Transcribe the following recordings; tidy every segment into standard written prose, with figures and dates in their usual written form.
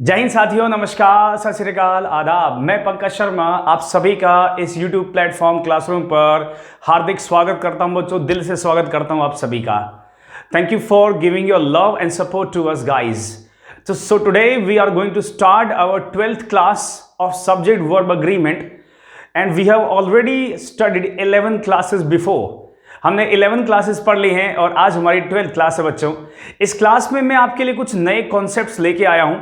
जय हिंद साथियों, नमस्कार, सत श्री अकाल, आदाब। मैं पंकज शर्मा आप सभी का इस YouTube प्लेटफॉर्म क्लासरूम पर हार्दिक स्वागत करता हूं। बच्चों, दिल से स्वागत करता हूं आप सभी का। Thank you for giving your love and support to us guys. So today we are going to start our 12th class of subject verb agreement and we have already studied 11 classes before. हमने 11 classes पढ़ ली हैं और आज हमारी 12th class है बच्चों। इस class में मैं आपके लिए कुछ नए कॉन्सेप्ट्स लेके आया हूं।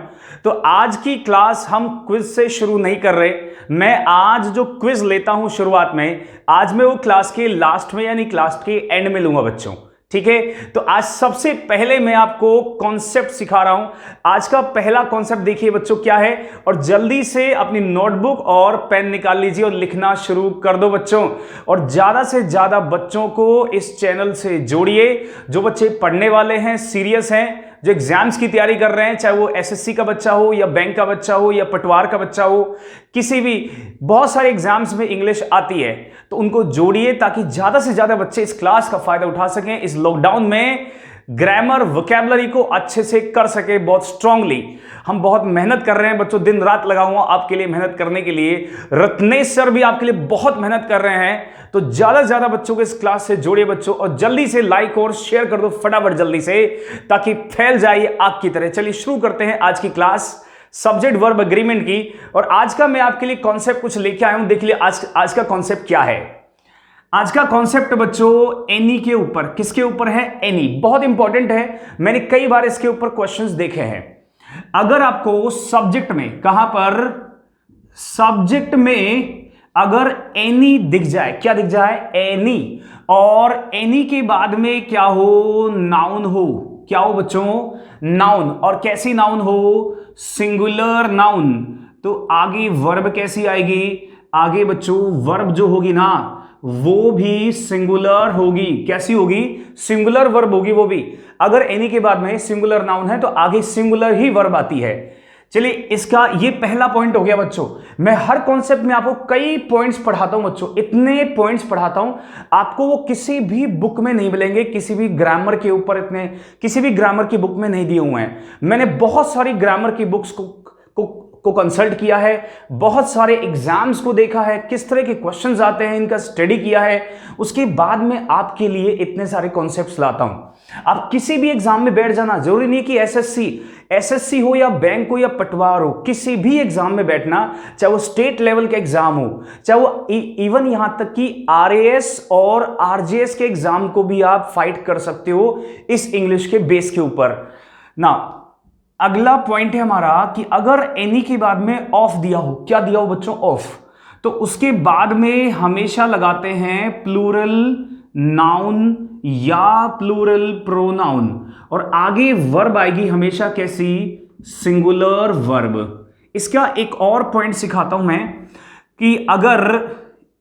तो आज की क्लास हम क्विज से शुरू नहीं कर रहे। मैं आज जो क्विज लेता हूं शुरुआत में, आज मैं वो क्लास के लास्ट में यानी क्लास के एंड में लूंगा बच्चों, ठीक है। तो आज सबसे पहले मैं आपको कॉन्सेप्ट सिखा रहा हूं। आज का पहला कॉन्सेप्ट देखिए बच्चों क्या है, और जल्दी से अपनी नोटबुक और पेन निकाल लीजिए और लिखना शुरू कर दो बच्चों। और ज्यादा से ज्यादा बच्चों को इस चैनल से जोड़िए। जो बच्चे पढ़ने वाले हैं, सीरियस हैं, जो एग्जाम्स की तैयारी कर रहे हैं, चाहे वो एसएससी का बच्चा हो या बैंक का बच्चा हो या पटवार का बच्चा हो, किसी भी, बहुत सारे एग्जाम्स में इंग्लिश आती है, तो उनको जोड़िए ताकि ज्यादा से ज्यादा बच्चे इस क्लास का फायदा उठा सकें। इस लॉकडाउन में ग्रामर वोकैबुलरी को अच्छे से कर सके, बहुत स्ट्रांगली। हम बहुत मेहनत कर रहे हैं बच्चों, दिन रात लगा हुआ आपके लिए मेहनत करने के लिए। रत्नेश सर भी आपके लिए बहुत मेहनत कर रहे हैं। तो ज्यादा से ज्यादा बच्चों को इस क्लास से जोड़िए बच्चों, और जल्दी से लाइक और शेयर कर दो फटाफट जल्दी से, ताकि फैल जाए आग की तरह। चलिए शुरू करते हैं आज की क्लास सब्जेक्ट वर्ब एग्रीमेंट की। और आज का मैं आपके लिए कॉन्सेप्ट कुछ लेके आया हूं। देख लिया आज का कॉन्सेप्ट क्या है। आज का कॉन्सेप्ट बच्चों एनी के ऊपर, किसके ऊपर है? एनी। बहुत इंपॉर्टेंट है, मैंने कई बार इसके ऊपर क्वेश्चंस देखे हैं। अगर आपको सब्जेक्ट में, कहां पर? सब्जेक्ट में अगर एनी दिख जाए, क्या दिख जाए? एनी। और एनी के बाद में क्या हो? नाउन हो। क्या हो बच्चों? नाउन। और कैसी नाउन हो? Singular noun. तो आगे वर्ब कैसी आएगी? आगे बच्चों वर्ब जो होगी ना, वो भी सिंगुलर होगी। कैसी होगी? सिंगुलर वर्ब होगी वो भी। अगर एनी के बाद में सिंगुलर नाउन है तो आगे सिंगुलर ही वर्ब आती है। चलिए, इसका ये पहला पॉइंट हो गया बच्चों। मैं हर कॉन्सेप्ट में आपको कई पॉइंट्स पढ़ाता हूं बच्चों, इतने पॉइंट्स पढ़ाता हूं आपको, वो किसी भी बुक में नहीं मिलेंगे। किसी भी ग्रामर के ऊपर इतने, किसी भी ग्रामर की बुक में नहीं दिए हुए हैं। मैंने बहुत सारी ग्रामर की बुक्स को कंसल्ट किया है, बहुत सारे एग्जाम्स को देखा है, किस तरह के क्वेश्चंस आते हैं, इनका स्टडी किया है। उसके बाद में आपके लिए इतने सारे कॉन्सेप्ट्स लाता हूं। आप किसी भी एग्जाम में बैठ जाना, जरूरी नहीं कि एसएससी हो या बैंक हो या पटवार हो, किसी भी एग्जाम में बैठना, चाहे वो स्टेट लेवल का एग्जाम हो, चाहे वो इवन यहां तक कि आरएएस और आरजेएस के एग्जाम को भी आप फाइट कर सकते हो इस इंग्लिश के बेस के ऊपर ना। अगला पॉइंट है हमारा कि अगर एनी के बाद में ऑफ दिया हो, क्या दिया हो बच्चों? ऑफ। तो उसके बाद में हमेशा लगाते हैं प्लूरल नाउन या प्लूरल प्रोनाउन, और आगे वर्ब आएगी हमेशा कैसी? Singular verb. इसका एक और पॉइंट सिखाता हूं मैं कि अगर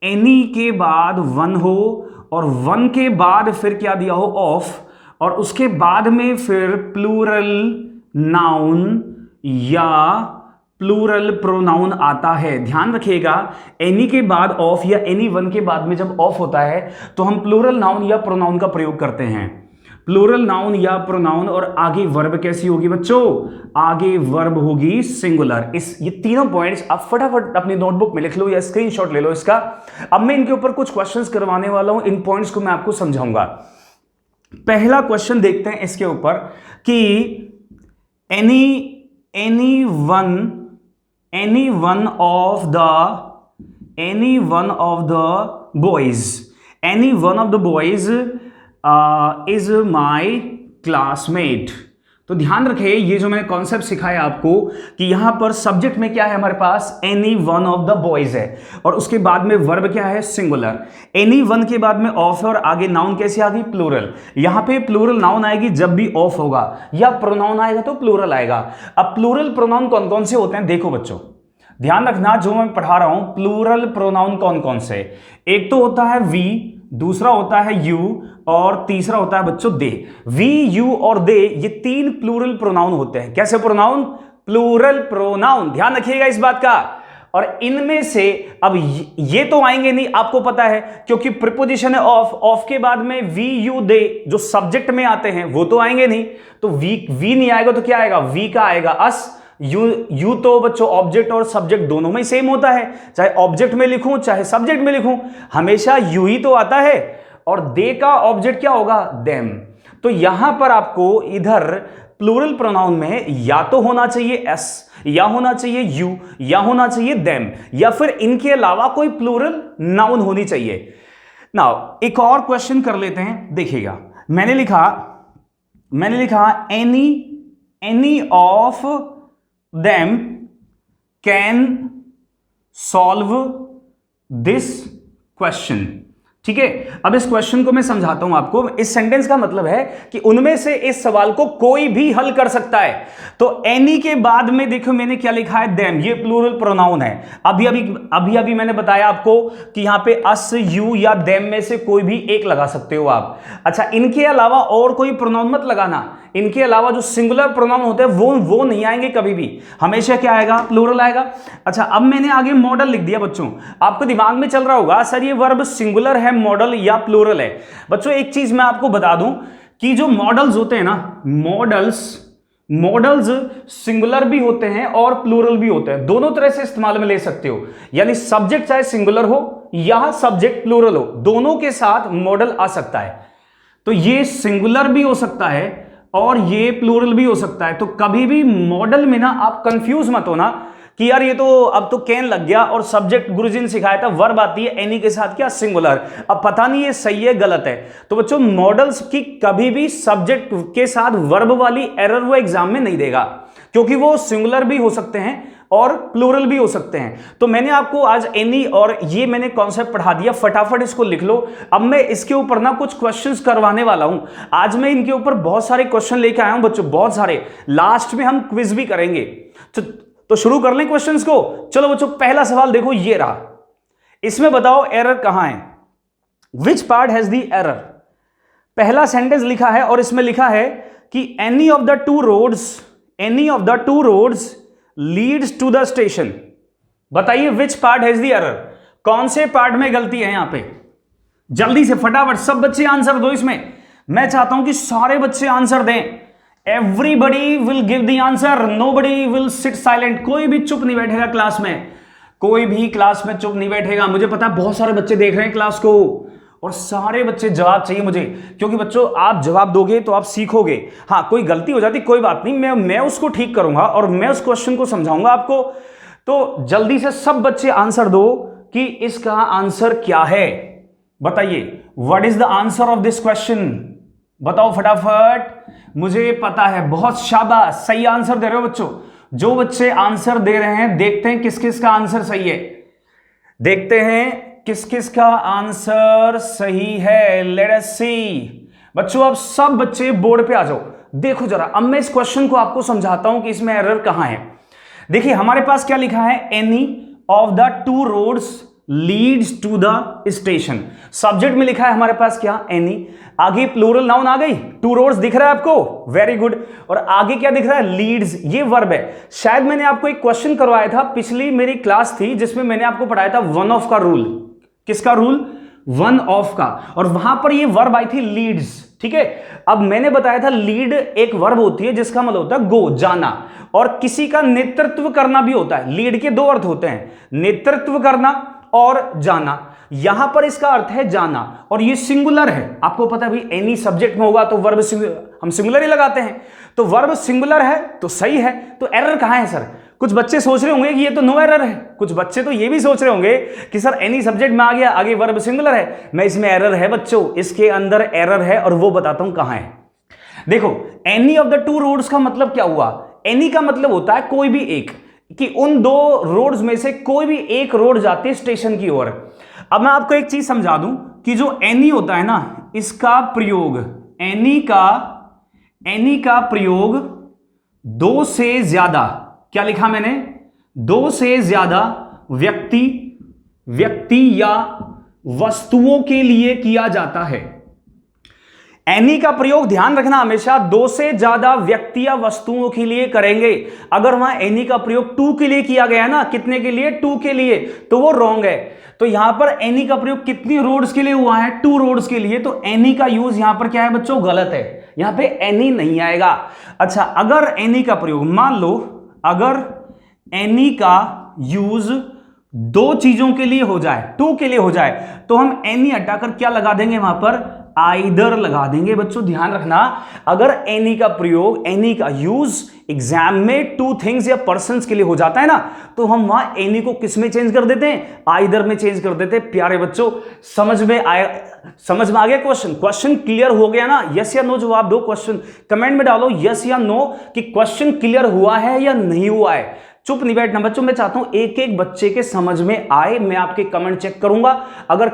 एनी के बाद वन हो और वन के बाद फिर क्या दिया हो? ऑफ, और उसके बाद में फिर प्लूरल नाउन या प्लूरल प्रोनाउन आता है। ध्यान रखिएगा, एनी के बाद ऑफ या एनी वन के बाद में जब ऑफ होता है तो हम प्लूरल नाउन या प्रोनाउन का प्रयोग करते हैं। प्लूरल नाउन या प्रोनाउन, और आगे वर्ब कैसी होगी बच्चों? आगे वर्ब होगी सिंगुलर। ये तीनों पॉइंट्स आप फटाफट अपनी नोटबुक में लिख लो या स्क्रीनशॉट ले लो इसका। अब मैं इनके ऊपर कुछ क्वेश्चंस करवाने वाला हूं, इन पॉइंट्स को मैं आपको समझाऊंगा। पहला क्वेश्चन देखते हैं इसके ऊपर कि any one of the boys is my classmate। तो ध्यान रखें, ये जो मैंने कॉन्सेप्ट सिखाया आपको कि यहां पर सब्जेक्ट में क्या है हमारे पास? Any one of the boys है, और उसके बाद में वर्ब क्या है? सिंगुलर। एनी वन के बाद में ऑफ है और आगे नाउन कैसे आ गई? प्लूरल। यहां पे प्लूरल नाउन आएगी जब भी ऑफ होगा, या प्रोनाउन आएगा तो प्लूरल आएगा। अब प्लूरल प्रोनाउन कौन कौन से होते हैं देखो बच्चों, ध्यान रखना जो मैं पढ़ा रहा हूं। प्लूरल प्रोनाउन कौन कौन से? एक तो होता है वी, दूसरा होता है यू, और तीसरा होता है बच्चों दे। वी, यू और दे, ये तीन प्लूरल प्रोनाउन होते हैं। कैसे प्रोनाउन? Plural pronoun. ध्यान रखिएगा इस बात का। और इनमें से अब ये तो आएंगे नहीं, आपको पता है, क्योंकि प्रीपोजिशन है ऑफ। ऑफ के बाद में वी, यू, दे जो सब्जेक्ट में आते हैं वो तो आएंगे नहीं। तो वी नहीं आएगा तो क्या आएगा? वी का आएगा अस, यू तो बच्चों ऑब्जेक्ट और सब्जेक्ट दोनों में सेम होता है, चाहे ऑब्जेक्ट में लिखूं चाहे सब्जेक्ट में लिखूं, हमेशा यू ही तो आता है। और दे का ऑब्जेक्ट क्या होगा, देम। तो यहां पर आपको इधर प्लूरल प्रोनाउन में या तो होना चाहिए एस, या होना चाहिए यू, या होना चाहिए देम, या फिर इनके अलावा कोई प्लूरल नाउन होनी चाहिए। नाउ एक और क्वेश्चन कर लेते हैं, देखिएगा मैंने लिखा any of them can solve this question. ठीक है, अब इस क्वेश्चन को मैं समझाता हूं आपको। इस सेंटेंस का मतलब है कि उनमें से इस सवाल को कोई भी हल कर सकता है। तो एनी के बाद में देखो मैंने क्या लिखा है, देम, ये प्लूरल प्रोनाउन है। अभी मैंने बताया आपको कि यहां पे अस, यू या देम में से कोई भी एक लगा सकते हो आप। अच्छा, इनके अलावा और कोई प्रोनाउन मत लगाना, इनके अलावा जो सिंगुलर प्रोनाउन होते हैं वो नहीं आएंगे कभी भी, हमेशा क्या आएगा, प्लूरल आएगा। अच्छा, अब मैंने आगे मॉडल लिख दिया बच्चों। आपको दिमाग में चल रहा होगा सर ये वर्ब सिंगुलर है, मॉडल या प्लूरल है। बच्चों एक चीज मैं आपको बता दूं कि जो मॉडल्स होते हैं ना, मॉडल्स सिंगुलर भी होते हैं और प्लूरल भी होते हैं, दोनों तरह से इस्तेमाल में ले सकते हो। यानी सब्जेक्ट चाहे सिंगुलर हो या सब्जेक्ट प्लूरल हो, दोनों के साथ मॉडल आ सकता है। तो ये सिंगुलर भी हो सकता है और ये प्लूरल भी हो सकता है। तो कभी भी मॉडल में ना आप कंफ्यूज मत होना कि यार ये तो अब तो कैन लग गया और सब्जेक्ट गुरुजी ने सिखाया था वर्ब आती है एनी के साथ क्या, सिंगुलर। अब पता नहीं ये सही है गलत है। तो बच्चों मॉडल्स की कभी भी सब्जेक्ट के साथ वर्ब वाली एरर वो एग्जाम में नहीं देगा, क्योंकि वो सिंगुलर भी हो सकते हैं और प्लूरल भी हो सकते हैं। तो मैंने आपको आज एनी और ये मैंने कॉन्सेप्ट पढ़ा दिया, फटाफट इसको लिख लो। अब मैं इसके ऊपर ना कुछ क्वेश्चंस करवाने वाला हूं। आज मैं इनके ऊपर बहुत सारे क्वेश्चन लेके आया हूं बच्चों, बहुत सारे। लास्ट में हम क्विज भी करेंगे। तो शुरू कर लें क्वेश्चंस को। चलो बच्चों, पहला सवाल देखो ये रहा। इसमें बताओ एरर कहां है, which part has the error. पहला सेंटेंस लिखा है और इसमें लिखा है कि any of the two roads leads to the station. बताइए which part has the error, कौन से पार्ट में गलती है यहां पे। जल्दी से फटाफट सब बच्चे आंसर दो। इसमें मैं चाहता हूं कि सारे बच्चे आंसर दें। Everybody will give the answer, nobody will sit silent. कोई भी चुप नहीं बैठेगा क्लास में, कोई भी क्लास में चुप नहीं बैठेगा। मुझे पता है बहुत सारे बच्चे देख रहे हैं क्लास को और सारे बच्चे जवाब चाहिए मुझे, क्योंकि बच्चों आप जवाब दोगे तो आप सीखोगे। हाँ, कोई गलती हो जाती कोई बात नहीं, मैं उसको ठीक करूंगा और मैं उस क्वेश्चन को समझाऊंगा आपको। तो जल्दी से सब बच्चे आंसर दो कि इसका आंसर क्या है। बताइए what is the answer of this question, बताओ फटाफट। मुझे पता है, बहुत शाबाश, सही आंसर दे रहे हो बच्चों। जो बच्चे आंसर दे रहे हैं देखते हैं किस किस का आंसर सही है, देखते हैं किस किस का आंसर सही है। लेट अस सी। बच्चों अब सब बच्चे बोर्ड पे आ जाओ। देखो जरा, अब मैं इस क्वेश्चन को आपको समझाता हूं कि इसमें एरर कहां है। देखिए हमारे पास क्या लिखा है, any of the two roads leads to the station. Subject में लिखा है हमारे पास क्या, एनी। आगे प्लूरल नाउन आ गई, टू रोड्स दिख रहा है आपको, वेरी गुड। और आगे क्या दिख रहा है, लीड्स, ये वर्ब है। शायद मैंने आपको एक क्वेश्चन करवाया था, पिछली मेरी क्लास थी जिसमें मैंने आपको पढ़ाया था वन ऑफ का रूल। किसका रूल, वन ऑफ का। और वहां पर ये वर्ब आई थी लीड्स, ठीक है। अब मैंने बताया था लीड एक वर्ब होती है जिसका मतलब होता है गो, जाना, और किसी का नेतृत्व करना भी होता है। लीड के दो अर्थ होते हैं, नेतृत्व करना और जाना। यहां पर इसका अर्थ है जाना और ये सिंगुलर है। आपको पता है भाई एनी सब्जेक्ट में होगा तो वर्ब हम सिंगुलर ही लगाते हैं। तो वर्ब सिंगुलर है तो सही है। तो एरर कहां है सर? कुछ बच्चे सोच रहे होंगे कि ये तो नो एरर है, कुछ बच्चे तो ये भी सोच रहे होंगे कि सर एनी सब्जेक्ट में आ गया, आगे वर्ब सिंगुलर है। मैं इसमें एरर है बच्चों, इसके अंदर एरर है और वो बताता हूं कहां है। देखो any of the two roads का मतलब क्या हुआ, एनी का मतलब होता है कोई भी एक, कि उन दो रोड्स में से कोई भी एक रोड जाती है स्टेशन की ओर। अब मैं आपको एक चीज समझा दूं कि जो एनी होता है ना, इसका प्रयोग, एनी का प्रयोग दो से ज्यादा, क्या लिखा मैंने, दो से ज्यादा व्यक्ति या वस्तुओं के लिए किया जाता है। एनी का प्रयोग ध्यान रखना हमेशा दो से ज्यादा व्यक्ति या वस्तुओं के लिए करेंगे। अगर वहां एनी का प्रयोग टू के लिए किया गया ना, कितने के लिए, टू के लिए, तो वो रॉन्ग है। तो यहां पर एनी का प्रयोग कितनी रोड्स के लिए हुआ है, टू रोड्स के लिए। तो एनी का यूज यहां पर क्या है बच्चों, गलत है। यहां पे एनी नहीं आएगा। अच्छा, अगर एनी का प्रयोग, मान लो अगर एनी का यूज दो चीजों के लिए हो जाए, टू के लिए हो जाए, तो हम एनी हटाकर क्या लगा देंगे वहां पर, आइदर लगा देंगे। बच्चों ध्यान रखना, अगर एनी का प्रयोग, एनी का यूज एग्जाम में टू थिंग्स या पर्संस के लिए हो जाता है ना, तो हम वहां एनी को किस में चेंज कर देते हैं, आइदर में चेंज कर देते हैं। प्यारे बच्चों समझ में आ गया क्वेश्चन? क्वेश्चन क्लियर हो गया ना? यस या नो जवाब दो, क्वेश्चन कमेंट में डालो यस या नो कि क्वेश्चन क्लियर हुआ है या नहीं हुआ है। चुप नहीं बैठना बच्चों, मैं चाहता हूं एक एक बच्चे के समझ में आए। मैं आपके कमेंट चेक करूंगा, अगर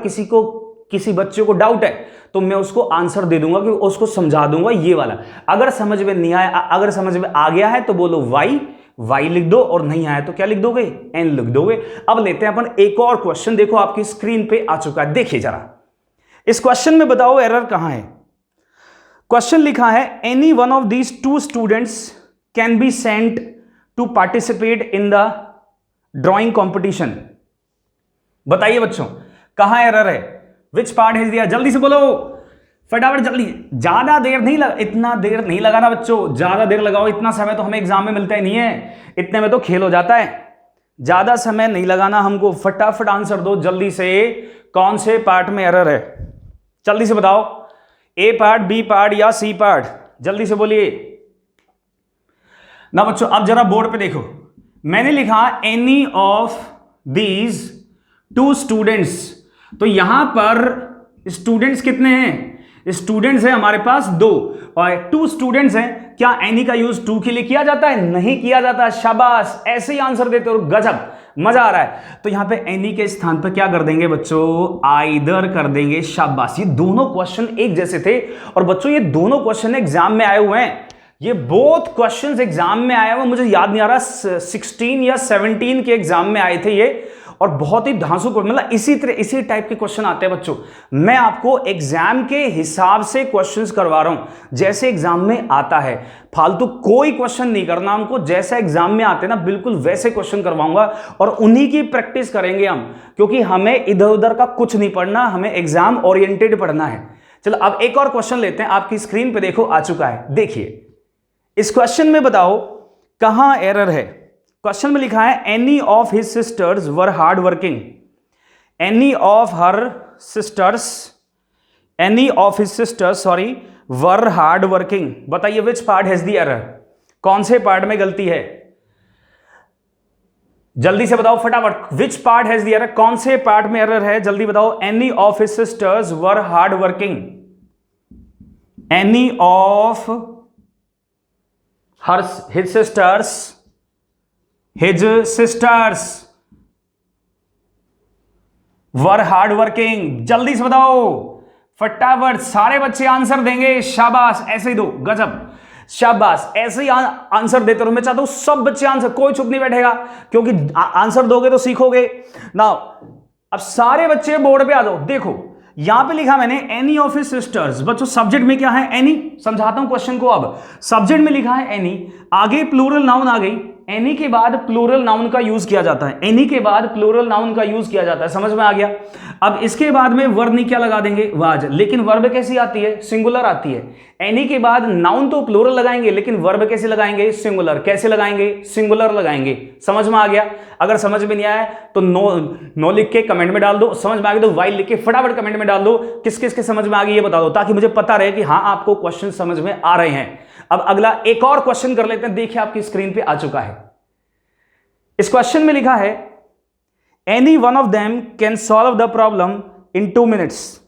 किसी बच्चे को डाउट है तो मैं उसको आंसर दे दूंगा, कि उसको समझा दूंगा ये वाला। अगर समझ में नहीं आया, अगर समझ में आ गया है तो बोलो वाई लिख दो, और नहीं आया तो क्या लिख दोगे, एन लिख दोगे। अब लेते हैं अपन एक और क्वेश्चन, देखो आपकी स्क्रीन पे आ चुका है, देखिए जरा इस क्वेश्चन में बताओ एरर कहां है। क्वेश्चन लिखा है any one of these two students can be sent to participate in the drawing competition. बताइए बच्चों कहां एरर है, विच पार्ट है दिया, जल्दी से बोलो फटाफट जल्दी। ज्यादा देर नहीं इतना देर नहीं लगाना बच्चों, ज्यादा देर लगाओ, इतना समय तो हमें एग्जाम में मिलता ही नहीं है, इतने में तो खेल हो जाता है। ज्यादा समय नहीं लगाना हमको, फटाफट आंसर दो जल्दी से। कौन से पार्ट में एरर है जल्दी से बताओ, ए पार्ट, बी पार्ट या सी पार्ट, जल्दी से बोलिए ना बच्चों। अब जरा बोर्ड पे देखो, मैंने लिखा any of these two students, तो यहां पर स्टूडेंट्स कितने हैं, स्टूडेंट्स हैं हमारे पास दो, और टू स्टूडेंट्स हैं। क्या एनी का यूज टू के लिए किया जाता है, नहीं किया जाता। शाबाश, ऐसे ही आंसर देते हो, गजब, मजा आ रहा है। तो यहां पे एनी के स्थान पर क्या कर देंगे बच्चों, आइदर कर देंगे। शाबाश, ये दोनों क्वेश्चन एक जैसे थे, और बच्चों ये दोनों क्वेश्चन एग्जाम में आए हुए हैं, ये बोथ क्वेश्चंस एग्जाम में आए हुए, मुझे याद नहीं आ रहा 16 या 17 के एग्जाम में आए थे ये, और बहुत ही धांसू, मतलब इसी टाइप के क्वेश्चन आते हैं बच्चों। मैं आपको एग्जाम के हिसाब से क्वेश्चंस करवा रहा हूं, जैसे एग्जाम में आता है। फालतू कोई क्वेश्चन नहीं करना हमको, जैसा एग्जाम में आते हैं ना बिल्कुल वैसे क्वेश्चन करवाऊंगा, और उन्हीं की प्रैक्टिस करेंगे हम, क्योंकि हमें इधर उधर का कुछ नहीं पढ़ना, हमें एग्जाम ओरिएंटेड पढ़ना है। चलो अब एक और क्वेश्चन लेते हैं, आपकी स्क्रीन पे देखो आ चुका है, देखिए इस क्वेश्चन में बताओ कहां एरर है। क्वेश्चन में लिखा है any of his sisters were hard working, any of his sisters were hard working. बताइए which part has the error, कौन से पार्ट में गलती है, जल्दी से बताओ फटाफट, विच पार्ट हैज द एरर, कौन से पार्ट में एरर है, जल्दी बताओ। Any of his sisters were hard working, any of his sisters were hard working। जल्दी से बताओ फटाफट, सारे बच्चे आंसर देंगे। शाबाश, ऐसे ही दो, गजब, शाबाश, ऐसे ही आंसर देते रहो। मैं चाहता हूं सब बच्चे आंसर, कोई चुप नहीं बैठेगा, क्योंकि आंसर दोगे तो सीखोगे ना। अब सारे बच्चे बोर्ड पे आ जाओ, देखो यहां पे लिखा मैंने एनी ऑफ हिज सिस्टर्स। बच्चों सब्जेक्ट में क्या है, एनी, समझाता हूं क्वेश्चन को। अब सब्जेक्ट में लिखा है एनी, आगे प्लूरल नाउन आ गई, एनी के बाद प्लूरल नाउन का यूज किया जाता है, एनी के बाद प्लूरल नाउन का यूज किया जाता है, समझ में आ गया। अब इसके बाद में वर्ब नहीं क्या लगा देंगे, वाज, लेकिन वर्ब कैसी आती है, सिंगुलर आती है। एनी के बाद नाउन तो प्लूरल लगाएंगे, लेकिन वर्ब कैसे लगाएंगे, सिंगुलर। कैसे लगाएंगे, सिंगुलर लगाएंगे। समझ में आ गया। अगर समझ में नहीं आया तो नो लिख के कमेंट में डाल दो, समझ में आ गया तो वाई लिख के फटाफट कमेंट में डाल दो, किस किस के समझ में आ गई ये बता दो, ताकि मुझे पता रहे कि हाँ आपको क्वेश्चन समझ में आ रहे हैं। अब अगला एक और क्वेश्चन कर लेते हैं, देखिए आपकी स्क्रीन पे आ चुका है। इस क्वेश्चन में लिखा है any one of them can solve the problem in 2 minutes,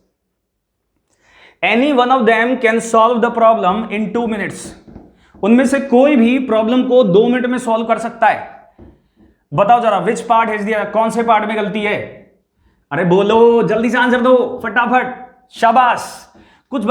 any one of them can solve the problem in 2 minutes. उनमें से कोई भी प्रॉब्लम को 2 मिनट में सॉल्व कर सकता है। बताओ जरा विच पार्ट हैज दिया, कौन से पार्ट में गलती है, अरे बोलो जल्दी से आंसर दो फटाफट। शाबाश, कुछ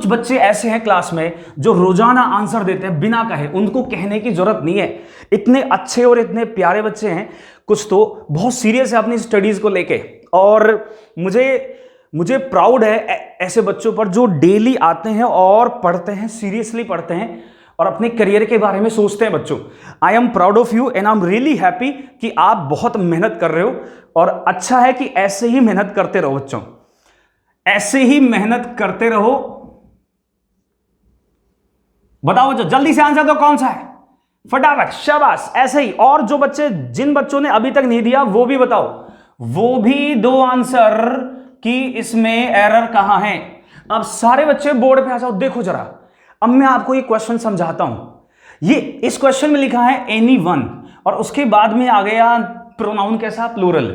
बच्चे ऐसे हैं क्लास में जो रोजाना आंसर देते हैं बिना कहे, उनको कहने की जरूरत नहीं है, इतने अच्छे और इतने प्यारे बच्चे हैं। कुछ तो बहुत सीरियस है अपनी स्टडीज को लेके, और मुझे प्राउड है ऐसे बच्चों पर जो डेली आते हैं और पढ़ते हैं, सीरियसली पढ़ते हैं और अपने करियर के बारे में सोचते हैं। बच्चों I am proud of you and I am really happy कि आप बहुत मेहनत कर रहे हो, और अच्छा है कि ऐसे ही मेहनत करते रहो बच्चों, ऐसे ही मेहनत करते रहो। बताओ बच्चों जल्दी से आंसर दो, कौन सा है, फटाफट, शाबाश, ऐसे ही। और जो बच्चे, जिन बच्चों ने अभी तक नहीं दिया वो भी बताओ, वो भी दो आंसर कि इसमें एरर कहां है। अब सारे बच्चे बोर्ड पे आ जाओ, देखो जरा। अब मैं आपको ये क्वेश्चन समझाता हूं। ये इस क्वेश्चन में लिखा है एनी वन, और उसके बाद में आ गया प्रोनाउन कैसा, प्लूरल।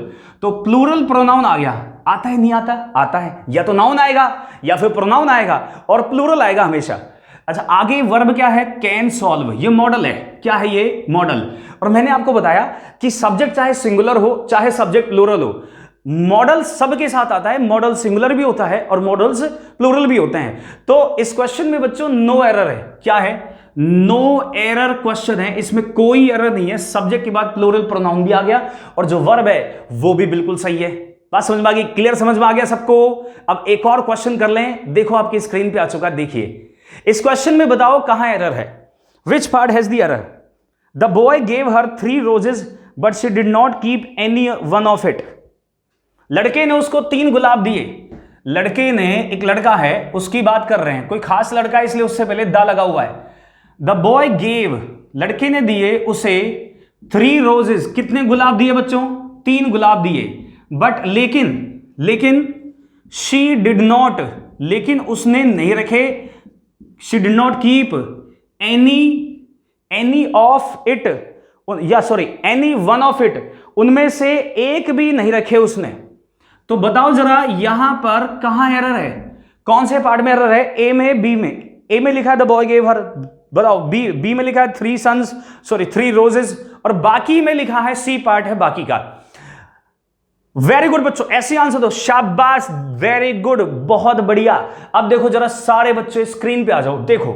तो प्लूरल प्रोनाउन आ गया, आता है नहीं आता, आता है। या तो नाउन आएगा या फिर प्रोनाउन आएगा, और प्लूरल आएगा हमेशा। अच्छा, आगे वर्ब क्या है, कैन सॉल्व, ये मॉडल है। क्या है ये, मॉडल। और मैंने आपको बताया कि सब्जेक्ट चाहे सिंगुलर हो चाहे सब्जेक्ट प्लूरल हो, मॉडल सबके साथ आता है। मॉडल सिंगुलर भी होता है और मॉडल्स प्लूरल भी होते हैं। तो इस क्वेश्चन में बच्चों नो एरर है। क्या है, नो एरर क्वेश्चन है, इसमें कोई एरर नहीं है। सब्जेक्ट के बाद प्लूरल प्रोनाउन भी आ गया, और जो वर्ब है वो भी बिल्कुल सही है। बात समझ में आ गई, क्लियर, समझ में आ गया सबको। अब एक और क्वेश्चन कर लें, देखो आपकी स्क्रीन पे आ चुका है, देखिए। इस क्वेश्चन में बताओ कहां एरर है। Which part has the error. The boy gave her 3 roses but she did not keep any one of it. लड़के ने उसको 3 गुलाब दिए। लड़के ने, एक लड़का है उसकी बात कर रहे हैं, कोई खास लड़का है इसलिए उससे पहले द लगा हुआ है। द बॉय गेव, लड़के ने दिए उसे 3 roses, कितने गुलाब दिए बच्चों, 3 गुलाब दिए। बट लेकिन शी डिड नॉट, लेकिन उसने नहीं रखे, she did not keep any of it, या sorry any one of it, उनमें से एक भी नहीं रखे उसने। तो बताओ जरा यहां पर कहां एरर है, कौन से पार्ट में एरर है, ए में, बी में। ए में लिखा है द बॉय गेव हर, बताओ। बी में लिखा है 3 roses, और बाकी में लिखा है, सी पार्ट है बाकी का। वेरी गुड बच्चों, ऐसे आंसर दो, शाबाश, वेरी गुड, बहुत बढ़िया। अब देखो जरा सारे बच्चे स्क्रीन पे आ जाओ, देखो।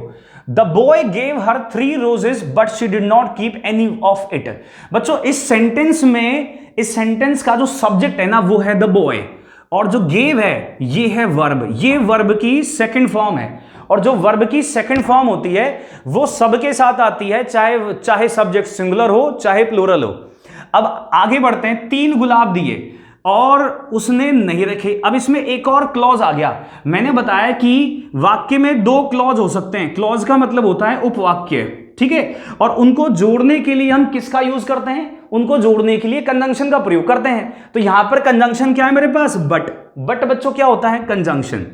The boy gave her 3 roses but she did not keep any of it. बच्चों इस सेंटेंस में, इस सेंटेंस का जो सब्जेक्ट है ना वो है द बॉय, और जो गेव है ये है वर्ब। ये वर्ब की सेकंड फॉर्म है, और जो वर्ब की सेकंड फॉर्म होती है वो सबके साथ आती है, चाहे सब्जेक्ट सिंगुलर हो चाहे प्लूरल हो। अब आगे बढ़ते हैं। 3 गुलाब दिए और उसने नहीं रखे। अब इसमें एक और क्लॉज आ गया। मैंने बताया कि वाक्य में 2 क्लॉज हो सकते हैं। क्लॉज का मतलब होता है उपवाक्य, ठीक है, और उनको जोड़ने के लिए हम किसका यूज करते हैं, उनको जोड़ने के लिए कंजंक्शन का प्रयोग करते हैं। तो यहां पर कंजंक्शन क्या है मेरे पास, बट बच्चों क्या होता है, कंजंक्शन।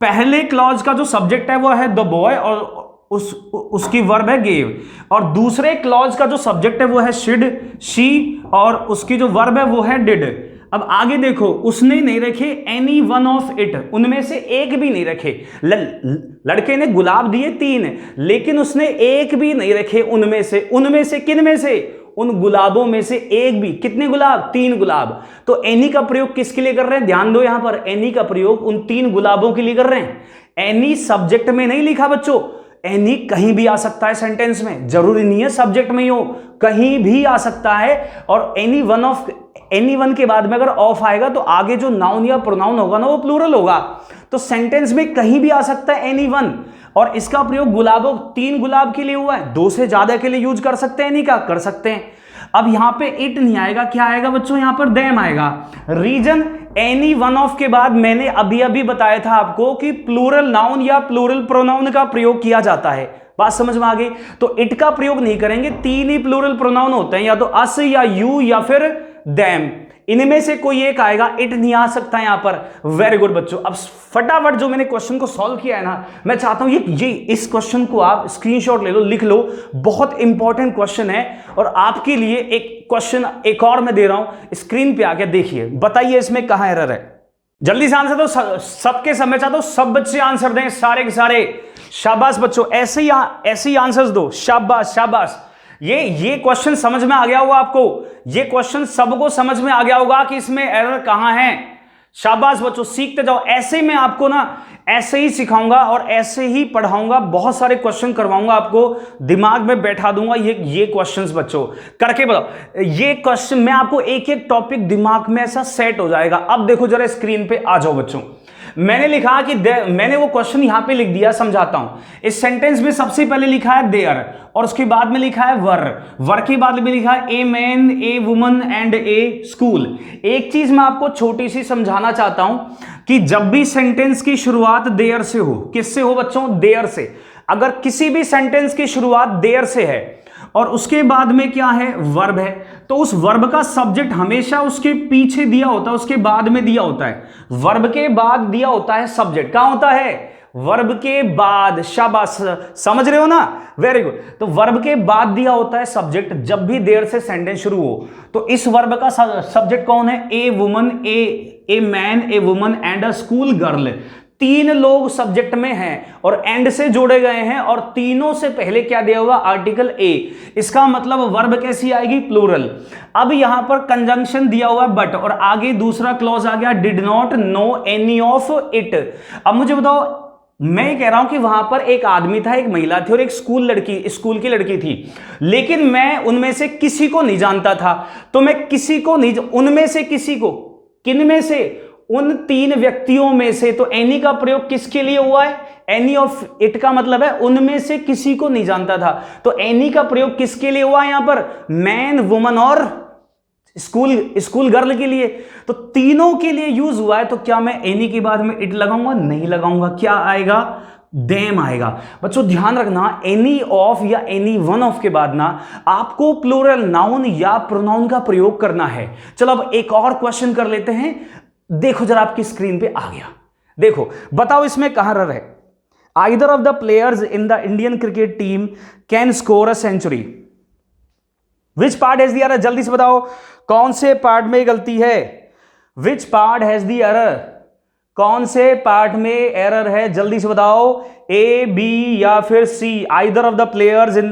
पहले क्लॉज का जो सब्जेक्ट है वो है द बॉय, और उसकी वर्ब है गेव, और दूसरे क्लॉज का जो सब्जेक्ट है वो है शिड, शी, और उसकी जो वर्ब है वो है डिड। अब आगे देखो, उसने नहीं रखे एनी वन ऑफ इट, उनमें से एक भी नहीं रखे। लड़के ने गुलाब दिए 3, लेकिन उसने एक भी नहीं रखे उनमें से किन में से, उन गुलाबों में से एक भी। कितने गुलाब, 3 गुलाब। तो एनी का प्रयोग किसके लिए कर रहे हैं, ध्यान दो, यहां पर एनी का प्रयोग उन 3 गुलाबों के लिए कर रहे हैं। एनी सब्जेक्ट में नहीं लिखा बच्चों, एनी कहीं भी आ सकता है सेंटेंस में, जरूरी नहीं है सब्जेक्ट में ही हो, कहीं भी आ सकता है। और एनी वन के बाद में अगर ऑफ आएगा तो आगे जो नाउन या प्रोनाउन होगा ना वो प्लूरल होगा। तो सेंटेंस में कहीं भी आ सकता है एनी वन, और इसका प्रयोग गुलाबों, 3 गुलाब के लिए हुआ है, 2 से ज्यादा के लिए यूज कर सकते हैं, एनी का कर सकते हैं। अब यहां पे इट नहीं आएगा, क्या आएगा बच्चों, यहां पर देम आएगा। रीजन, एनी वन ऑफ के बाद मैंने अभी बताया था आपको कि प्लूरल नाउन या प्लूरल प्रोनाउन का प्रयोग किया जाता है। बात समझ में आ गई। तो इट का प्रयोग नहीं करेंगे, 3 ही प्लूरल प्रोनाउन होते हैं, या तो अस या यू या फिर देम, इनमें से कोई एक आएगा, इट नहीं आ सकता यहां पर। वेरी गुड बच्चों। अब फटाफट जो मैंने क्वेश्चन को सॉल्व किया है ना, मैं चाहता हूं ये इस क्वेश्चन को आप स्क्रीनशॉट ले लो, लिख लो, बहुत इंपॉर्टेंट क्वेश्चन है। और आपके लिए एक क्वेश्चन एक और मैं दे रहा हूं, स्क्रीन पे आके देखिए, बताइए इसमें कहां एरर है। जल्दी से आंसर दो, सबके समय चाहता हूं सब बच्चे आंसर दें, सारे के सारे। शाबाश बच्चों, ऐसे ही आंसर्स दो, शाबाश शाबाश। ये क्वेश्चन समझ में आ गया होगा आपको, ये क्वेश्चन सबको समझ में आ गया होगा कि इसमें एरर कहां है। शाबाश बच्चों, सीखते जाओ। ऐसे मैं आपको ना ऐसे ही सिखाऊंगा और ऐसे ही पढ़ाऊंगा, बहुत सारे क्वेश्चन करवाऊंगा आपको, दिमाग में बैठा दूंगा ये क्वेश्चंस बच्चों करके बताओ। ये क्वेश्चन मैं आपको एक एक टॉपिक दिमाग में ऐसा सेट हो जाएगा। अब देखो जरा स्क्रीन पे आ जाओ बच्चों, मैंने लिखा कि मैंने वो क्वेश्चन यहां पे लिख दिया, समझाता हूं। इस सेंटेंस में सबसे पहले लिखा है देयर, और उसके बाद में लिखा है वर के बाद में लिखा है a man, a woman and A school. एक चीज मैं आपको छोटी सी समझाना चाहता हूं कि जब भी सेंटेंस की शुरुआत देयर से हो, किससे हो बच्चों, देयर से। अगर किसी भी सेंटेंस की शुरुआत देयर से है और उसके बाद में क्या है, वर्ब है। तो उस वर्ब का सब्जेक्ट हमेशा उसके पीछे दिया होता है, उसके बाद में दिया होता है। वर्ब के बाद दिया होता है सब्जेक्ट। कहां होता है, वर्ब के बाद। शाबाश, समझ रहे हो ना, वेरी गुड। तो वर्ब के बाद दिया होता है सब्जेक्ट जब भी देर से सेंटेंस शुरू हो। तो इस वर्ब का सब्जेक्ट कौन है, a woman, a man, a woman and a school girl. तीन लोग सब्जेक्ट में हैं और एंड से जोड़े गए हैं और तीनों से पहले क्या दिया हुआ, आर्टिकल ए। इसका मतलब वर्ब कैसी आएगी, प्लूरल। अब यहां पर कंजंक्शन दिया हुआ है बट, और आगे दूसरा क्लॉज आ गया, did not know any of it. अब मुझे बताओ, मैं कह रहा हूं कि वहां पर एक आदमी था, एक महिला थी और एक स्कूल की लड़की थी, लेकिन मैं उनमें से किसी को नहीं जानता था। तो मैं किसी को नहीं, उनमें से किसी को, किन में से, उन तीन व्यक्तियों में से। तो एनी का प्रयोग किसके लिए हुआ है, एनी ऑफ इट का मतलब है उनमें से किसी को नहीं जानता था। तो एनी का प्रयोग किसके लिए हुआ है यहां पर, मैन, वुमन और स्कूल गर्ल के लिए। तो तीनों के लिए यूज हुआ है। तो क्या मैं एनी के बाद में इट लगाऊंगा, नहीं लगाऊंगा, क्या आएगा, देम आएगा। बच्चों ध्यान रखना, एनी ऑफ या एनी वन ऑफ के बाद ना आपको प्लूरल नाउन या प्रोनाउन का प्रयोग करना है। चलो अब एक और क्वेश्चन कर लेते हैं। देखो जरा आपकी स्क्रीन पे आ गया, देखो बताओ इसमें कहां रर है। Either of the players in the Indian cricket team can score a century. Which part has the error, जल्दी से बताओ कौन से पार्ट में गलती है। Which part has the error, कौन से पार्ट में एरर है, जल्दी से बताओ, ए, बी या फिर C. Either of the players in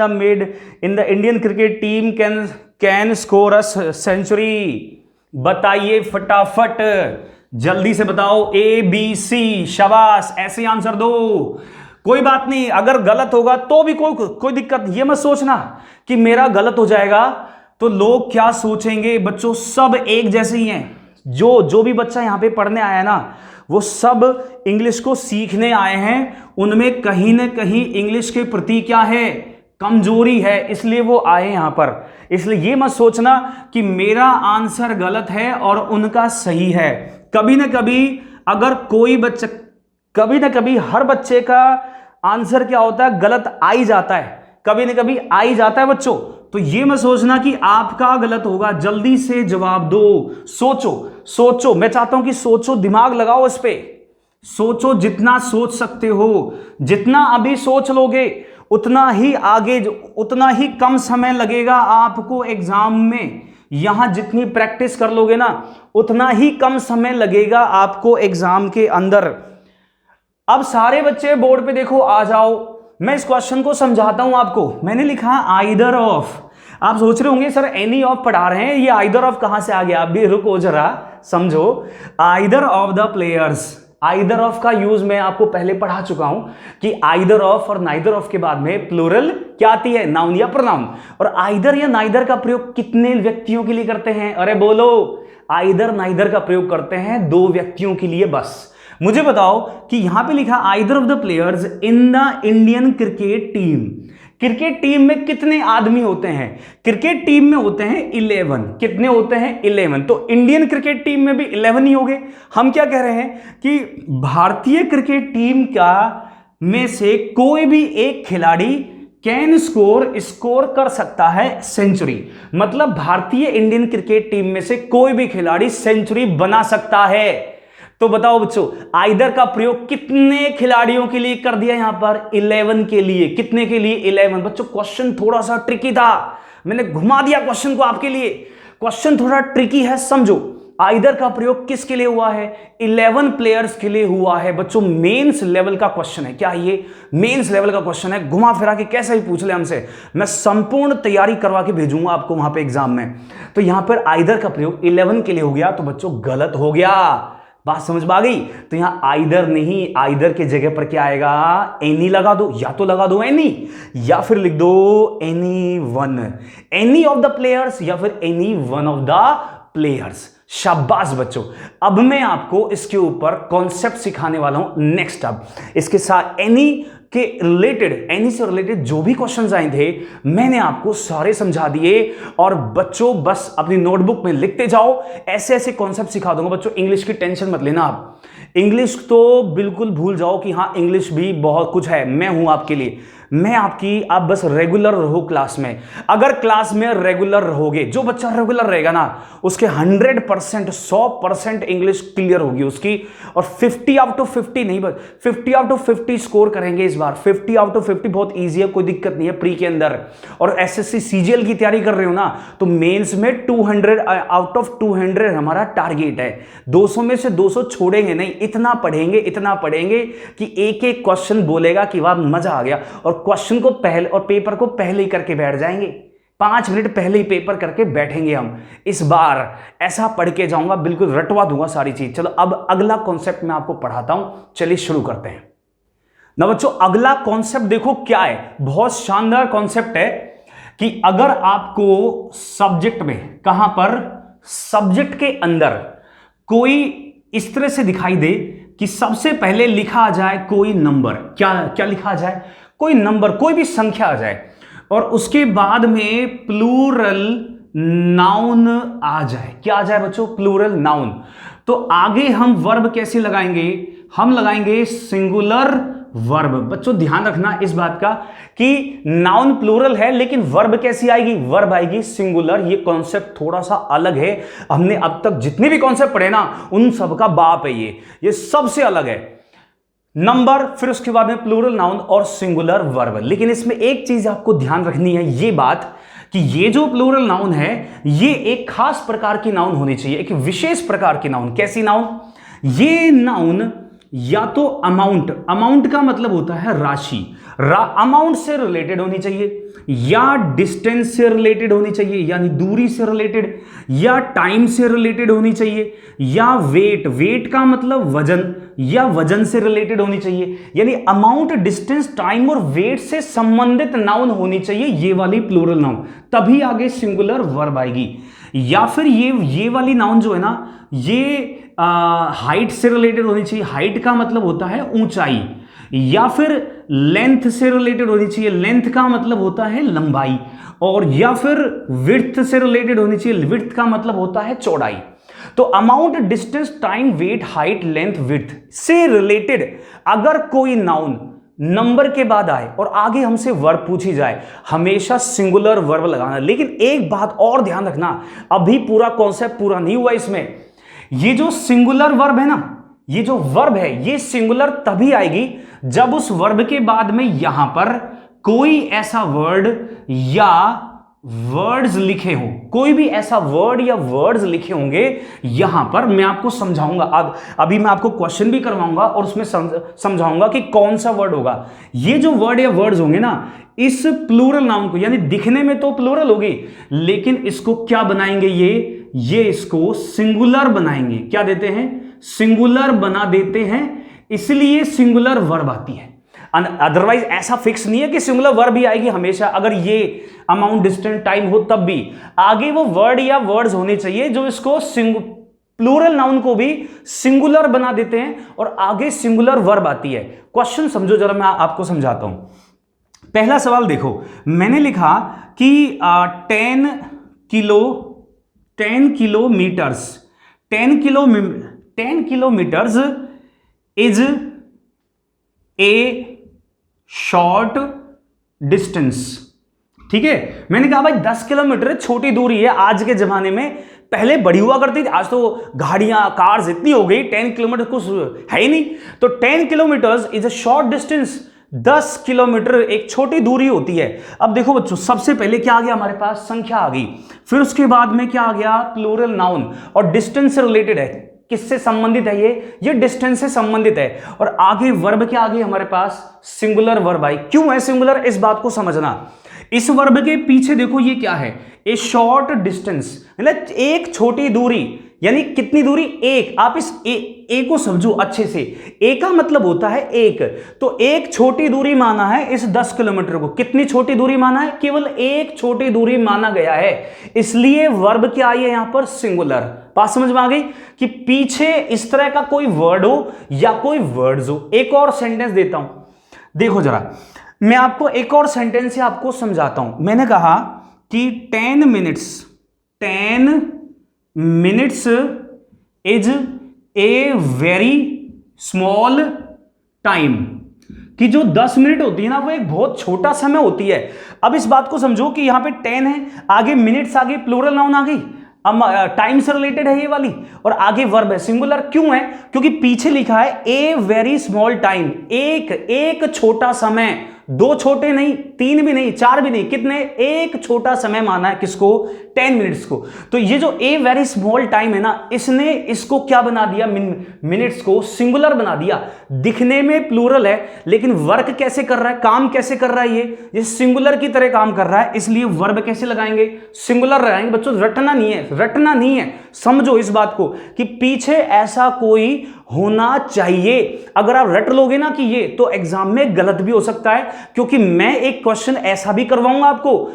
the Indian cricket team can score a century. बताइए फटाफट, जल्दी से बताओ, ए, बी, सी। शाबाश, ऐसे आंसर दो। कोई बात नहीं, अगर गलत होगा तो भी कोई दिक्कत। ये मत सोचना कि मेरा गलत हो जाएगा तो लोग क्या सोचेंगे। बच्चों सब एक जैसे ही हैं। जो भी बच्चा यहां पे पढ़ने आया है ना, वो सब इंग्लिश को सीखने आए हैं। उनमें कहीं ना कहीं इंग्लिश के प्रति क्या है, कमजोरी है, इसलिए वो आए यहां पर। इसलिए ये मत सोचना कि मेरा आंसर गलत है और उनका सही है। कभी ना कभी अगर कोई बच्चा, कभी ना कभी हर बच्चे का आंसर क्या होता है, गलत आ ही जाता है, कभी ना कभी आ ही जाता है बच्चों। तो ये मत सोचना कि आपका गलत होगा, जल्दी से जवाब दो। सोचो, मैं चाहता हूं कि सोचो, दिमाग लगाओ इस पे, सोचो, जितना सोच सकते हो। जितना अभी सोच लोगे उतना ही आगे, उतना ही कम समय लगेगा आपको एग्जाम में। यहां जितनी प्रैक्टिस कर लोगे ना, उतना ही कम समय लगेगा आपको एग्जाम के अंदर। अब सारे बच्चे बोर्ड पे देखो, आ जाओ, मैं इस क्वेश्चन को समझाता हूं आपको। मैंने लिखा आइदर ऑफ। आप सोच रहे होंगे सर एनी ऑफ पढ़ा रहे हैं, ये आइदर ऑफ कहां से आ गया। आप भी रुको जरा, समझो। Either of the players, either of का यूज मैं आपको पहले पढ़ा चुका हूं कि आइदर ऑफ और नाइदर ऑफ के बाद में प्लूरल क्या आती है, नाउन या प्रोनाउन। और आइदर या नाइदर का प्रयोग कितने व्यक्तियों के लिए करते हैं, अरे बोलो, आइदर नाइदर का प्रयोग करते हैं दो व्यक्तियों के लिए बस। मुझे बताओ कि यहां पे लिखा either of the players in the Indian cricket team. Cricket team में कितने आदमी होते हैं, क्रिकेट टीम में होते हैं 11। कितने होते हैं, 11। तो इंडियन क्रिकेट टीम में भी 11 ही हो गए। हम क्या कह रहे हैं कि भारतीय क्रिकेट टीम का में से कोई भी एक खिलाड़ी कैन स्कोर कर सकता है सेंचुरी। मतलब भारतीय इंडियन क्रिकेट टीम में से कोई भी खिलाड़ी सेंचुरी बना सकता है। तो बताओ बच्चों, आइदर का प्रयोग कितने खिलाड़ियों के लिए कर दिया यहां पर, 11 के लिए। कितने के लिए, 11। बच्चों क्वेश्चन थोड़ा सा ट्रिकी था, मैंने घुमा दिया क्वेश्चन को आपके लिए। क्वेश्चन थोड़ा ट्रिकी है, समझो। आइदर का प्रयोग किसके लिए हुआ है, 11 प्लेयर्स के लिए हुआ है। बच्चों मेंस लेवल का क्वेश्चन है, क्या ये मेंस लेवल का क्वेश्चन है। घुमा फिरा के कैसे भी पूछ ले हमसे, मैं संपूर्ण तैयारी करवा के भेजूंगा आपको वहां पे एग्जाम में। तो यहां पर आइदर का प्रयोग 11 के लिए हो गया, तो बच्चों गलत हो गया। बात समझ में आ गई। तो यहां आइदर नहीं, आइदर के जगह पर क्या आएगा, एनी लगा दो। या तो लगा दो एनी, या फिर लिख दो any one, any of the players या फिर any one of the players. शाबाश बच्चों। अब मैं आपको इसके ऊपर कॉन्सेप्ट सिखाने वाला हूं नेक्स्ट। अब इसके साथ एनी के रिलेटेड, एनी से रिलेटेड जो भी क्वेश्चंस आए थे मैंने आपको सारे समझा दिए। और बच्चों बस अपनी नोटबुक में लिखते जाओ, ऐसे ऐसे कॉन्सेप्ट सिखा दूंगा। बच्चों इंग्लिश की टेंशन मत लेना आप, इंग्लिश तो बिल्कुल भूल जाओ कि हाँ इंग्लिश भी बहुत कुछ है, मैं हूं आपके लिए। मैं आपकी, आप बस रेगुलर रहो क्लास में। अगर क्लास में रेगुलर रहोगे, जो बच्चा रेगुलर रहेगा ना उसके 100% 100% इंग्लिश क्लियर होगी उसकी, और 50 आउट ऑफ 50 नहीं, बस 50 आउट ऑफ 50 स्कोर करेंगे इस बार। 50 आउट ऑफ 50 बहुत ईजी है, कोई दिक्कत नहीं है प्री के अंदर। और एसएससी सीजीएल की तैयारी कर रहे हो ना, तो मेंस में 200 आउट ऑफ 200 हमारा टारगेट है। 200 में से 200 छोड़ेंगे नहीं, इतना पढ़ेंगे कि एक एक क्वेश्चन बोलेगा कि वाह मजा आ गया, और क्वेश्चन को पहले और पेपर को पहले ही करके बैठ जाएंगे। 5 मिनट पहले ही पेपर करके बैठेंगे हम। इस बार ऐसा पढ़ के जाऊंगा, बिल्कुल रटवा दूंगा सारी चीज। चलो अब अगला कॉन्सेप्ट मैं आपको पढ़ाता हूं, चलिए शुरू करते हैं ना बच्चों। अगला कॉन्सेप्ट देखो क्या है, बहुत शानदार कॉन्सेप्ट है कि अगर आपको सब्जेक्ट में, कहां पर, सब्जेक्ट के अंदर कोई इस तरह से दिखाई दे कि सबसे पहले लिखा जाए कोई नंबर, क्या लिखा जाए, कोई नंबर, कोई भी संख्या आ जाए, और उसके बाद में प्लूरल नाउन आ जाए। क्या आ जाए बच्चों? Plural noun. तो आगे हम वर्ब कैसे लगाएंगे? हम लगाएंगे सिंगुलर वर्ब। बच्चों ध्यान रखना इस बात का कि नाउन प्लूरल है, लेकिन वर्ब कैसी आएगी? वर्ब आएगी सिंगुलर। ये कॉन्सेप्ट थोड़ा सा अलग है। हमने अब तक जितने भी कॉन्सेप्ट पढ़े ना, उन सब का बाप है ये सबसे अलग है। नंबर, फिर उसके बाद में प्लूरल नाउन और सिंगुलर वर्ब। लेकिन इसमें एक चीज आपको ध्यान रखनी है, ये बात कि ये जो प्लूरल नाउन है, ये एक खास प्रकार की नाउन होनी चाहिए, एक विशेष प्रकार की नाउन। कैसी नाउन? ये नाउन या तो अमाउंट का मतलब होता है राशि, अमाउंट से रिलेटेड होनी चाहिए, या डिस्टेंस से रिलेटेड होनी चाहिए यानी दूरी से रिलेटेड, या टाइम से रिलेटेड होनी चाहिए, या वेट का मतलब वजन, या वजन से रिलेटेड होनी चाहिए। यानी अमाउंट, डिस्टेंस, टाइम और वेट से संबंधित नाउन होनी चाहिए ये वाली प्लूरल नाउन, तभी आगे सिंगुलर वर्ब आएगी। या फिर ये वाली नाउन जो है ना, ये हाइट से रिलेटेड होनी चाहिए, हाइट का मतलब होता है ऊंचाई, या फिर लेंथ से रिलेटेड होनी चाहिए, लेंथ का मतलब होता है लंबाई, और या फिर विड्थ से रिलेटेड होनी चाहिए, विड्थ का मतलब होता है चौड़ाई। तो amount, distance, time, weight, height, length, width से रिलेटेड अगर कोई नाउन नंबर के बाद आए और आगे हमसे वर्ब पूछी जाए, हमेशा सिंगुलर वर्ब लगाना। लेकिन एक बात और ध्यान रखना, अभी पूरा कॉन्सेप्ट पूरा नहीं हुआ इसमें। ये जो सिंगुलर वर्ब है ना, ये जो वर्ब है, ये सिंगुलर तभी आएगी जब उस वर्ब के बाद में यहां पर कोई ऐसा वर्ड या वर्ड्स लिखे हो, कोई भी ऐसा वर्ड या वर्ड्स लिखे होंगे यहां पर। मैं आपको समझाऊंगा, अभी मैं आपको क्वेश्चन भी करवाऊंगा और उसमें समझाऊंगा कि कौन सा वर्ड होगा। ये जो वर्ड या वर्ड्स होंगे ना, इस प्लूरल नाउन को, यानी दिखने में तो प्लूरल होगी, लेकिन इसको क्या बनाएंगे? ये इसको सिंगुलर बनाएंगे। क्या देते हैं? सिंगुलर बना देते हैं, इसलिए सिंगुलर वर्ब आती है। अदरवाइज ऐसा फिक्स नहीं है कि सिंगुलर वर्ब ही आएगी हमेशा। अगर ये अमाउंट, डिस्टेंस, टाइम हो तब भी आगे वो वर्ड या वर्ड्स होने चाहिए जो इसको प्लूरल नाउन को भी सिंगुलर बना देते हैं और आगे सिंगुलर वर्ब आती है। क्वेश्चन समझो जरा, मैं आपको समझाता हूं। पहला सवाल देखो, मैंने लिखा कि 10 kilometres is a short distance. ठीक है, मैंने कहा भाई 10 किलोमीटर छोटी दूरी है। आज के जमाने में, पहले बड़ी हुआ करती थी, आज तो गाड़ियां, कार्स इतनी हो गई, 10 किलोमीटर कुछ है ही नहीं। तो 10 kilometres is a short distance, 10 kilometre एक छोटी दूरी होती है। अब देखो बच्चों, सबसे पहले क्या आ गया हमारे पास? संख्या आ गई। फिर उसके बाद में क्या आ गया? प्लूरल नाउन, और डिस्टेंस से रिलेटेड है। किससे संबंधित है ये डिस्टेंस से संबंधित है। और आगे वर्ब क्या आ गई हमारे पास? Singular verb I. क्यों है सिंगुलर, इस बात को समझना। इस वर्ब के पीछे देखो ये क्या है? ए शॉर्ट डिस्टेंस, मतलब एक छोटी दूरी। यानी कितनी दूरी? एक। आप इस ए को समझो अच्छे से। ए का मतलब होता है एक, तो एक छोटी दूरी माना है इस 10 किलोमीटर को। कितनी छोटी दूरी माना है? केवल एक छोटी दूरी माना गया है, इसलिए वर्ब क्या आई है यहां पर? सिंगुलर। बात समझ में आ गई कि पीछे इस तरह का कोई वर्ड हो या कोई वर्ड्स हो। एक और सेंटेंस देता हूं, देखो जरा, मैं आपको एक और सेंटेंस से आपको समझाता हूं। मैंने कहा कि 10 minutes is a very small time. कि जो 10 मिनट होती है ना वो एक बहुत छोटा समय होती है। अब इस बात को समझो कि यहां पे 10 है, आगे मिनट्स आ गई, प्लूरल नाउन आ गई, टाइम से रिलेटेड है ये वाली, और आगे वर्ब है सिंगुलर। क्यों है? क्योंकि पीछे लिखा है ए वेरी स्मॉल टाइम, एक छोटा समय, 2 छोटे नहीं, 3 भी नहीं, 4 भी नहीं, कितने? एक छोटा समय माना है किसको? 10 मिनट्स को। तो ये जो ए वेरी स्मॉल टाइम है ना, इसने इसको क्या बना दिया? मिनट्स को सिंगुलर बना दिया। दिखने में प्लूरल है लेकिन वर्क कैसे कर रहा है, काम कैसे कर रहा है? ये सिंगुलर की तरह काम कर रहा है, इसलिए वर्ब कैसे लगाएंगे? सिंगुलर लगाएंगे। बच्चों रटना नहीं है, समझो इस बात को कि पीछे ऐसा कोई होना चाहिए। अगर आप रट लोगे ना कि ये, तो एग्जाम में गलत भी हो सकता है, क्योंकि मैं एक क्वेश्चन ऐसा भी करवाऊंगा आपको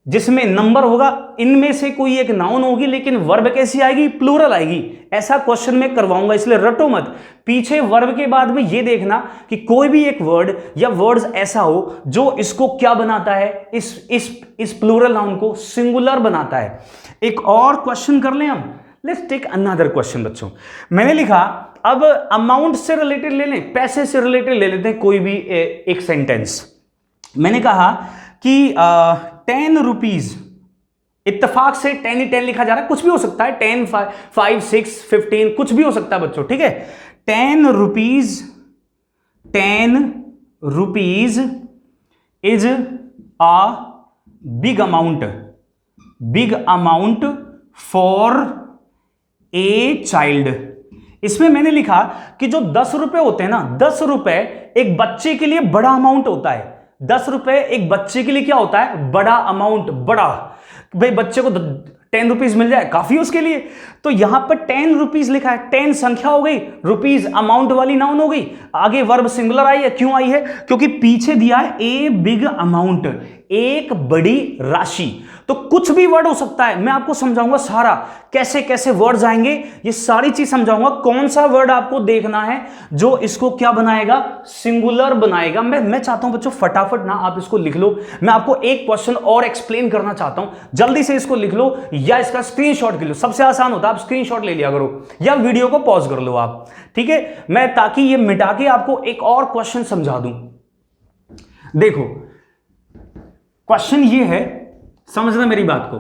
जिसमें नंबर होगा, इनमें से कोई एक नाउन होगी लेकिन वर्ब कैसी आएगी? प्लूरल आएगी। ऐसा क्वेश्चन मैं करवाऊंगा, इसलिए रटो मत। पीछे वर्ब के बाद में ये देखना कि कोई भी एक वर्ड या वर्ड्स ऐसा हो जो इसको क्या बनाता है? इस प्लूरल नाउन को सिंगुलर बनाता है। एक और क्वेश्चन कर लें हम। लेट्स टेक अनदर क्वेश्चन बच्चों। मैंने लिखा, अब अमाउंट से रिलेटेड ले लें, पैसे से रिलेटेड ले लेते हैं कोई भी एक सेंटेंस। मैंने कहा कि 10 रुपीज, इत्तेफाक से 10 ही 10 लिखा जा रहा है, कुछ भी हो सकता है, 10, 5, 6, 15, कुछ भी हो सकता है बच्चों, ठीक है। 10 rupees is a big amount for a child. इसमें मैंने लिखा कि जो 10 रुपए होते हैं ना, 10 रुपए एक बच्चे के लिए बड़ा अमाउंट होता है। 10 रुपए एक बच्चे के लिए क्या होता है? बड़ा अमाउंट। बड़ा भाई, बच्चे को 10 रुपीज मिल जाए काफी उसके लिए। तो यहां पर 10 रुपीज लिखा है, 10 संख्या हो गई, रुपीज अमाउंट वाली नाउन हो गई, आगे वर्ब सिंगुलर आई है। क्यों आई है? क्योंकि पीछे दिया है ए बिग अमाउंट, एक बड़ी राशि। तो कुछ भी वर्ड हो सकता है, मैं आपको समझाऊंगा सारा कैसे कैसे वर्ड्स आएंगे, ये सारी चीज समझाऊंगा। कौन सा वर्ड आपको देखना है जो इसको क्या बनाएगा? सिंगुलर बनाएगा। मैं चाहता हूं बच्चों फटाफट ना आप इसको लिख लो। मैं आपको एक क्वेश्चन और एक्सप्लेन करना चाहता हूं, जल्दी से इसको लिख लो या इसका स्क्रीनशॉट ले लो। सबसे आसान होता है, आप स्क्रीनशॉट ले लिया करो या वीडियो को पॉज कर लो आप, ठीक है। मैं ताकि ये मिटा के आपको एक और क्वेश्चन समझा दूं। देखो क्वेश्चन ये है, समझना मेरी बात को।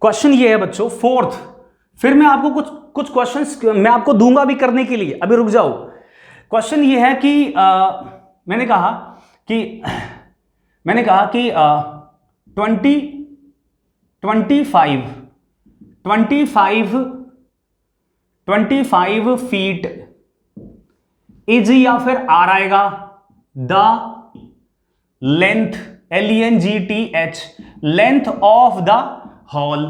क्वेश्चन ये है बच्चों, फोर्थ, फिर मैं आपको कुछ क्वेश्चंस मैं आपको दूंगा भी करने के लिए, अभी रुक जाओ। क्वेश्चन ये है कि मैंने कहा कि 25 फीट इज, या फिर आर आएगा, the length, LENGTH, length of the hall.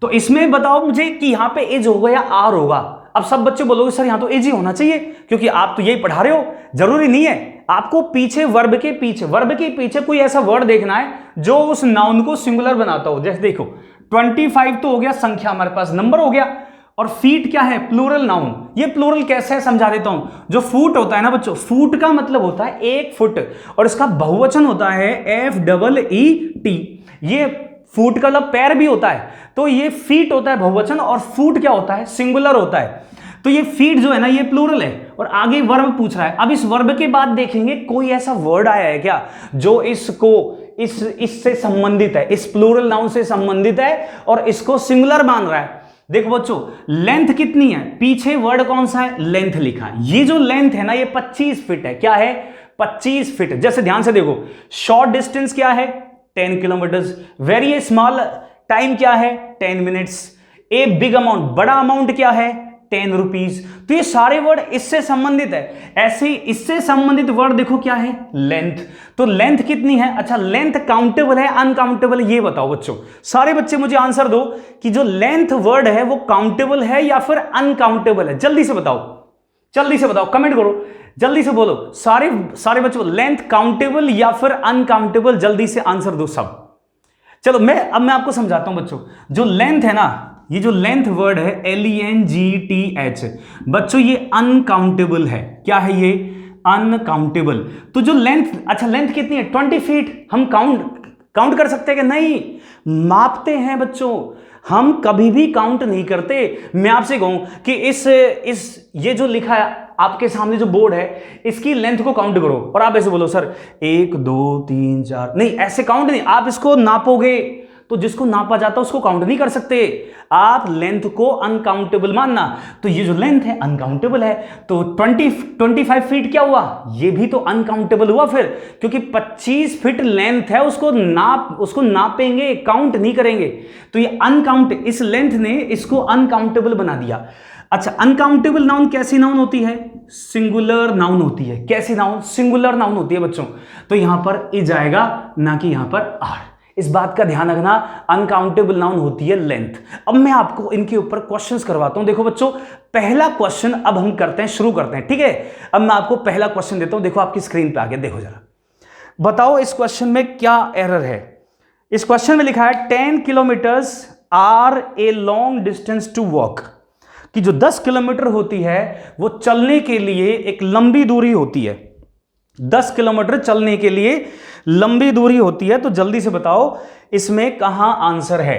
तो इसमें बताओ मुझे कि यहां पे एज होगा या आर होगा। अब सब बच्चे बोलोगे सर यहां तो एज ही होना चाहिए, क्योंकि आप तो यही पढ़ा रहे हो। जरूरी नहीं है, आपको पीछे वर्ब के पीछे कोई ऐसा वर्ड देखना है जो उस नाउन को सिंगुलर बनाता हो। जैसे देखो 25 तो हो गया संख्या, हमारे पास नंबर हो गया, और फीट क्या है? Plural noun. ये प्लूरल कैसे है समझा देता हूं। जो फुट होता है ना बच्चों, फुट का मतलब होता है 1 फुट, और इसका बहुवचन होता है FEET। ये फुट का मतलब पैर भी होता है, तो ये फीट होता है बहुवचन, और फुट क्या होता है? सिंगुलर होता है। तो ये फीट जो है ना, ये प्लूरल है, और आगे वर्ब पूछ रहा है। अब इस वर्ब के बाद देखेंगे कोई ऐसा वर्ड आया है क्या जो इससे संबंधित है, इस प्लूरल नाउन से संबंधित है और इसको सिंगुलर मान रहा है। देखो बच्चों, लेंथ कितनी है? पीछे वर्ड कौन सा है? लेंथ लिखा है। ये जो लेंथ है ना, ये 25 फीट है। क्या है? 25 फीट। जैसे ध्यान से देखो, शॉर्ट डिस्टेंस क्या है? 10 किलोमीटर। वेरी स्मॉल टाइम क्या है? 10 मिनट्स। ए बिग अमाउंट, बड़ा अमाउंट क्या है? 10 रुपीज। तो ये सारे वर्ड इससे संबंधित है। ऐसे ही इससे संबंधित वर्ड देखो क्या है? लेंथ। तो लेंथ कितनी है? अच्छा, लेंथ काउंटेबल है अनकाउंटेबल, ये बताओ बच्चों। सारे बच्चे मुझे आंसर दो कि जो लेंथ वर्ड है वो काउंटेबल है या फिर अनकाउंटेबल है। जल्दी से बताओ, कमेंट करो, जल्दी से बोलो। सारे बच्चों, लेंथ काउंटेबल या फिर अनकाउंटेबल, जल्दी से आंसर दो सब। चलो अब मैं आपको समझाता हूं बच्चों। जो लेंथ है ना, ये जो लेंथ वर्ड है LENGTH, बच्चों ये अनकाउंटेबल है। क्या है ये? अनकाउंटेबल। तो जो लेंथ, अच्छा लेंथ कितनी है? 20 फीट। हम काउंट कर सकते हैं कि नहीं? मापते हैं बच्चों, हम कभी भी काउंट नहीं करते। मैं आपसे कहूं कि इस ये जो लिखा है आपके सामने जो बोर्ड है, इसकी लेंथ को काउंट करो, और आप ऐसे बोलो सर 1 2 3 4, नहीं ऐसे काउंट नहीं, आप इसको नापोगे तो जिसको नापा जाता है उसको काउंट नहीं कर सकते। आप लेंथ को अनकाउंटेबल मानना, तो ये जो लेंथ है अनकाउंटेबल है, तो 25 फीट क्या हुआ, ये भी तो अनकाउंटेबल हुआ फिर, क्योंकि 25 फीट लेंथ है, उसको नापेंगे, काउंट नहीं करेंगे, तो ये अनकाउंट, इस लेंथ ने इसको अनकाउंटेबल बना दिया। अच्छा, अनकाउंटेबल नाउन कैसी नाउन होती है, सिंगुलर नाउन होती है। कैसी नाउन, सिंगुलर नाउन होती है बच्चों। तो यहां पर इज आएगा, ना कि यहां पर आर, इस बात का ध्यान रखना। अनकाउंटेबल नाउन होती है लेंथ। अब मैं आपको इनके ऊपर क्वेश्चंस करवाता हूं। देखो बच्चों, पहला क्वेश्चन अब हम करते हैं, शुरू करते हैं, ठीक है। अब मैं आपको पहला क्वेश्चन देता हूं, देखो आपकी स्क्रीन पे आ गया, देखो जरा, बताओ इस क्वेश्चन में क्या एरर है। इस क्वेश्चन में लिखा है 10 kilometres are a long distance to walk, कि जो 10 किलोमीटर होती है वो चलने के लिए एक लंबी दूरी होती है। 10 किलोमीटर चलने के लिए लंबी दूरी होती है। तो जल्दी से बताओ इसमें कहां आंसर है,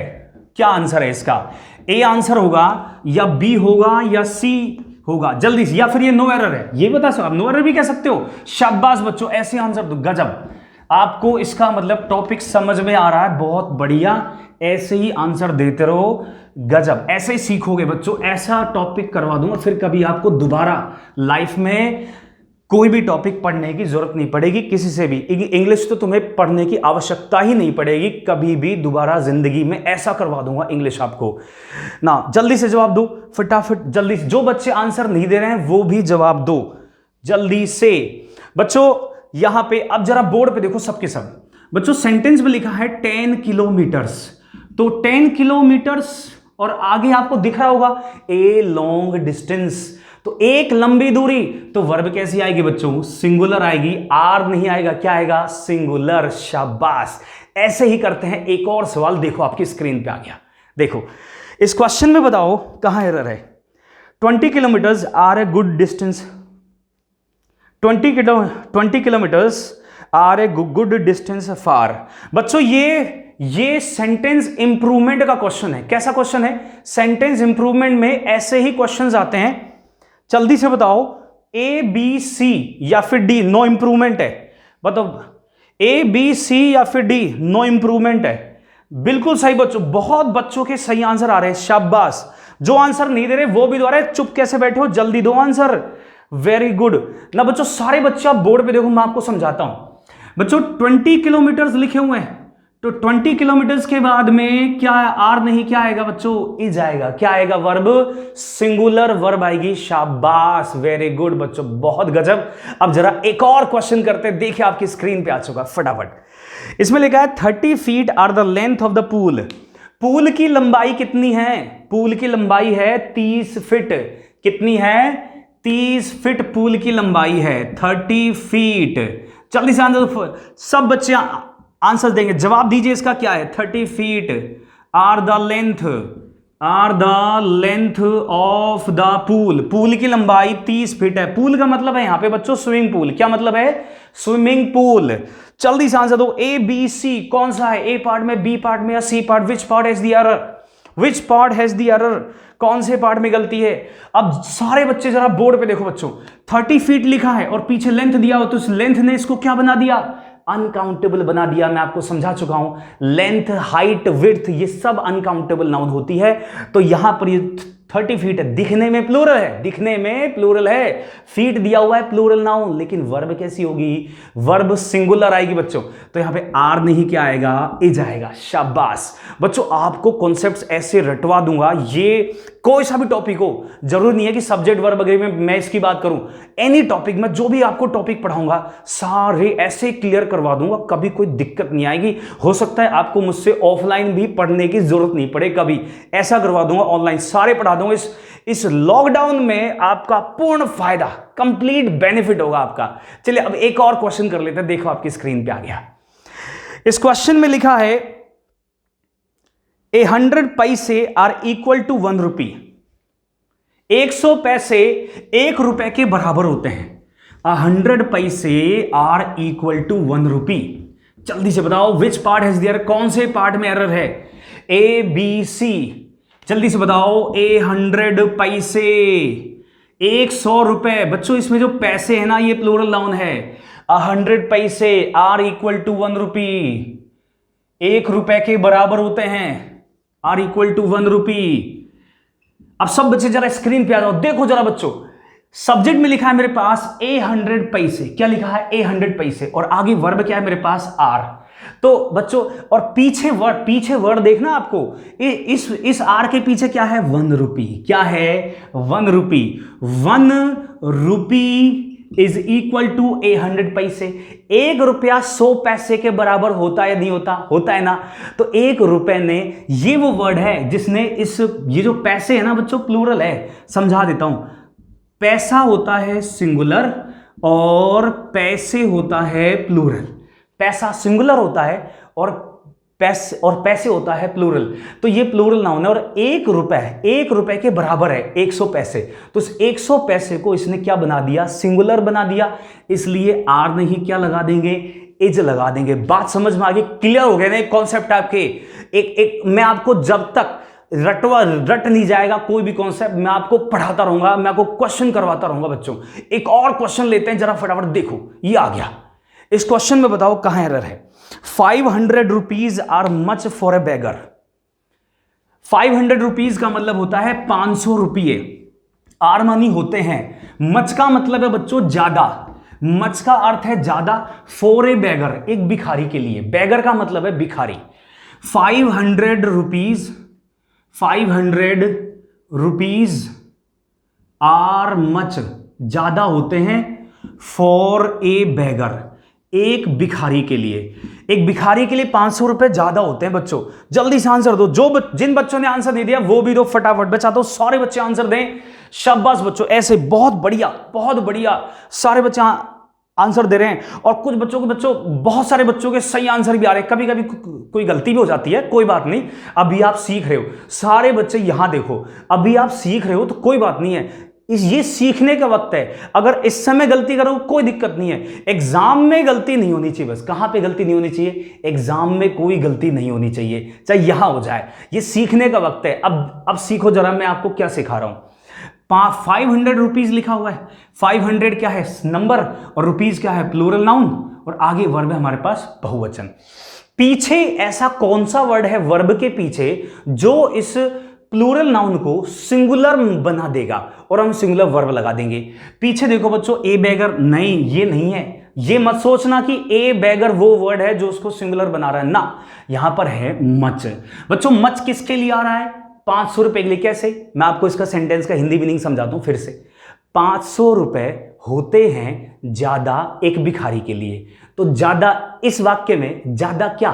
क्या आंसर है इसका। ए आंसर होगा, या बी होगा, या सी होगा, जल्दी से, या फिर ये नो एरर है, ये बता सकते, आप नो एरर भी कह सकते हो। शाबाश बच्चों, ऐसे आंसर दो, गजब। आपको इसका मतलब टॉपिक समझ में आ रहा है, बहुत बढ़िया, ऐसे ही आंसर देते रहो, गजब, ऐसे ही सीखोगे बच्चों। ऐसा टॉपिक करवा दूंगा, फिर कभी आपको दोबारा लाइफ में कोई भी टॉपिक पढ़ने की जरूरत नहीं पड़ेगी किसी से भी। इंग्लिश तो तुम्हें पढ़ने की आवश्यकता ही नहीं पड़ेगी कभी भी दोबारा जिंदगी में, ऐसा करवा दूंगा इंग्लिश आपको ना। जल्दी से जवाब दो फटाफट, जल्दी से। जो बच्चे आंसर नहीं दे रहे हैं वो भी जवाब दो जल्दी से बच्चों। यहां पे अब जरा बोर्ड पे देखो सबके सब बच्चों, सेंटेंस में लिखा है 10 किलोमीटर्स, तो 10 किलोमीटर्स और आगे आपको दिख रहा होगा ए लॉन्ग डिस्टेंस, तो एक लंबी दूरी, तो वर्ब कैसी आएगी बच्चों, सिंगुलर आएगी, आर नहीं आएगा, क्या आएगा, सिंगुलर। शाबाश, ऐसे ही करते हैं। एक और सवाल देखो आपकी स्क्रीन पे आ गया, देखो इस क्वेश्चन में बताओ कहां एरर है। 20 kilometres are a good distance, 20 kilometres are a good distance far. बच्चों ये सेंटेंस इंप्रूवमेंट का क्वेश्चन है। कैसा क्वेश्चन है, सेंटेंस इंप्रूवमेंट में ऐसे ही क्वेश्चंस आते हैं। जल्दी से बताओ, ए बी सी या फिर डी, नो इंप्रूवमेंट है, बताओ ए बी सी या फिर डी, नो इंप्रूवमेंट है। बिल्कुल सही बच्चों, बहुत बच्चों के सही आंसर आ रहे हैं, शाबाश। जो आंसर नहीं दे रहे वो भी दो रहे, चुप कैसे बैठे हो, जल्दी दो आंसर, वेरी गुड ना बच्चों। सारे बच्चे आप बोर्ड पे देखो, मैं आपको समझाता हूं बच्चों। 20 किलोमीटर्स लिखे हुए हैं, तो 20 किलोमीटर्स के बाद में क्या आर नहीं, क्या आएगा बच्चों, इज आएगा, क्या आएगा, वर्ब, सिंगुलर वर्ब आएगी। शाबाश, वेरी गुड बच्चों, बहुत गजब। अब जरा एक और क्वेश्चन करते हैं, देखिए आपकी स्क्रीन पे आ चुका फटाफट। इसमें लिखा है 30 feet are the length of the pool. Pool की लंबाई कितनी है, पूल की लंबाई है 30 फीट। कितनी है, 30 फीट पूल की लंबाई है, 30 फीट। जल्दी से आंसर, सब बच्चे आंसर देंगे, जवाब दीजिए इसका क्या है। 30 feet are the length of the pool. Pool की लंबाई 30 फीट है। पूल का मतलब है यहां पे बच्चों स्विमिंग पूल। क्या मतलब है, स्विमिंग पूल। जल्दी से आंसर दो, ए बी सी कौन सा है, ए पार्ट में, बी पार्ट में या C part, which part has the error, which part has the error, कौन से पार्ट में गलती है। अब सारे बच्चे जरा बोर्ड पे देखो बच्चों, 30 फीट लिखा है और पीछे लेंथ दिया हो, तो इस लेंथ ने इसको क्या बना दिया, अनकाउंटेबल बना दिया। मैं आपको समझा चुका हूं, लेंथ, हाइट, विड्थ ये सब अनकाउंटेबल नाउन होती है। तो यहां पर ये 30 फीट है, दिखने में प्लूरल है, दिखने में प्लूरल है, फीट दिया हुआ है प्लूरल नाउन, लेकिन वर्ब कैसी होगी, वर्ब सिंगुलर आएगी बच्चों। तो यहां पे आर नहीं, क्या आएगा, इज आएगा। शाबाश बच्चों, आपको कॉन्सेप्ट्स ऐसे रटवा दूंगा, ये कोई सा भी टॉपिक हो, जरूरी नहीं है कि सब्जेक्ट वर्ब वगैरह में मैं इसकी बात करूं, एनी टॉपिक में जो भी आपको टॉपिक पढ़ाऊंगा सारे ऐसे क्लियर करवा दूंगा, कभी कोई दिक्कत नहीं आएगी। हो सकता है आपको मुझसे ऑफलाइन भी पढ़ने की जरूरत नहीं पड़े, कभी ऐसा करवा दूंगा, ऑनलाइन सारे पढ़ा दूंगा। इस लॉकडाउन में आपका पूर्ण फायदा, कंप्लीट बेनिफिट होगा आपका। चलिए अब एक और क्वेश्चन कर लेते हैं, देखो आपकी स्क्रीन पे आ गया। इस क्वेश्चन में लिखा है 100 पैसे आर इक्वल टू 1 रुपी। 100 पैसे 1 रुपए के बराबर होते हैं। 100 पैसे आर इक्वल टू 1 रुपी। जल्दी से बताओ विच पार्ट हैज द एरर, कौन से पार्ट में एरर है। ए बी सी, जल्दी से बताओ। 100 पैसे, 100 रुपए। बच्चों इसमें जो पैसे है ना ये प्लूरल नाउन है। 100 पैसे आर इक्वल टू 1 रुपी, 1 रुपए के बराबर होते हैं। आर इक्वल टू 1 रुपी। अब सब बच्चे जरा स्क्रीन पे आ जाओ, देखो जरा बच्चों, सब्जेक्ट में लिखा है मेरे पास 100 पैसे, क्या लिखा है 100 पैसे, और आगे वर्ब क्या है मेरे पास आर। तो बच्चों और पीछे वर्ड देखना आपको, इस आर के पीछे क्या है 1 रुपी, क्या है 1 रुपी। 1 रुपी इज इक्वल टू 100 पैसे। 1 रुपया 100 पैसे के बराबर होता है नहीं होता, होता है ना। तो 1 रुपए ने, ये वो वर्ड है जिसने ये जो पैसे है ना बच्चों प्लूरल है, समझा देता हूं। पैसा होता है सिंगुलर और पैसे होता है प्लूरल। पैसा सिंगुलर होता है और पैसे होता है प्लूरल। तो ये प्लूरल नाउन है। और 1 रुपए के बराबर है 100 पैसे। तो इस 100 पैसे को इसने क्या बना दिया, सिंगुलर बना दिया, इसलिए आर नहीं क्या लगा देंगे, इज लगा देंगे। बात समझ में आ गई, क्लियर हो गया ना कॉन्सेप्ट आपके। एक मैं आपको जब तक रट नहीं जाएगा कोई भी कॉन्सेप्ट, मैं आपको पढ़ाता रहूंगा, मैं आपको क्वेश्चन करवाता रहूंगा बच्चों। एक और क्वेश्चन लेते हैं जरा फटाफट, देखो ये आ गया। इस क्वेश्चन में बताओ कहां एरर है। 500 rupees are much for a beggar. 500 rupees का मतलब होता है 500 रुपये। आर मानी होते हैं, मच का मतलब है बच्चों ज्यादा, मच का अर्थ है ज्यादा। फॉर ए बेगर, एक भिखारी के लिए। बेगर का मतलब है भिखारी। 500 रुपीज आर मच ज्यादा होते हैं फॉर ए बेगर, एक भिखारी के लिए। एक भिखारी के लिए 500 रुपए ज्यादा होते हैं बच्चों। जल्दी से आंसर दो, जिन बच्चों ने आंसर दे दिया वो भी दो फटाफट। मैं चाहता हूं सारे बच्चे आंसर दें। शाबाश बच्चों, ऐसे बहुत बढ़िया सारे बच्चे आंसर दे रहे हैं। और कुछ बहुत सारे बच्चों के सही आंसर भी आ रहे हैं। कभी कभी कोई गलती भी हो जाती है, कोई बात नहीं, अभी आप सीख रहे हो। सारे बच्चे यहां देखो, अभी आप सीख रहे हो तो कोई बात नहीं है, ये सीखने का वक्त है। अगर इस समय गलती करो कोई दिक्कत नहीं है। एग्जाम में गलती नहीं होनी चाहिए, बस कहां पे गलती नहीं होनी चाहिए, एग्जाम में कोई गलती नहीं होनी चाहिए, चाहे यहां हो जाए। ये सीखने का वक्त है। अब सीखो जरा, मैं आपको क्या सिखा रहा हूं। 500 रुपीज लिखा हुआ है। 500 क्या है नंबर, और रुपीज क्या है प्लूरल नाउन, और आगे वर्ब है हमारे पास बहुवचन। पीछे ऐसा कौन सा वर्ड है वर्ब के पीछे जो इस प्लूरल नाउन को सिंगुलर बना देगा, और हम सिंगुलर वर्ब लगा देंगे। पीछे देखो बच्चों, ए बेगर, नहीं ये नहीं है। ये मत सोचना कि ए बेगर वो वर्ड है जो उसको सिंगुलर बना रहा है ना, यहां पर है मच। बच्चों मच किसके लिए आ रहा है, 500 रुपए के लिए। कैसे, मैं आपको इसका सेंटेंस का हिंदी मीनिंग समझाता हूं फिर से। 500 रुपए होते हैं ज्यादा एक भिखारी के लिए। तो ज्यादा इस वाक्य में ज्यादा क्या,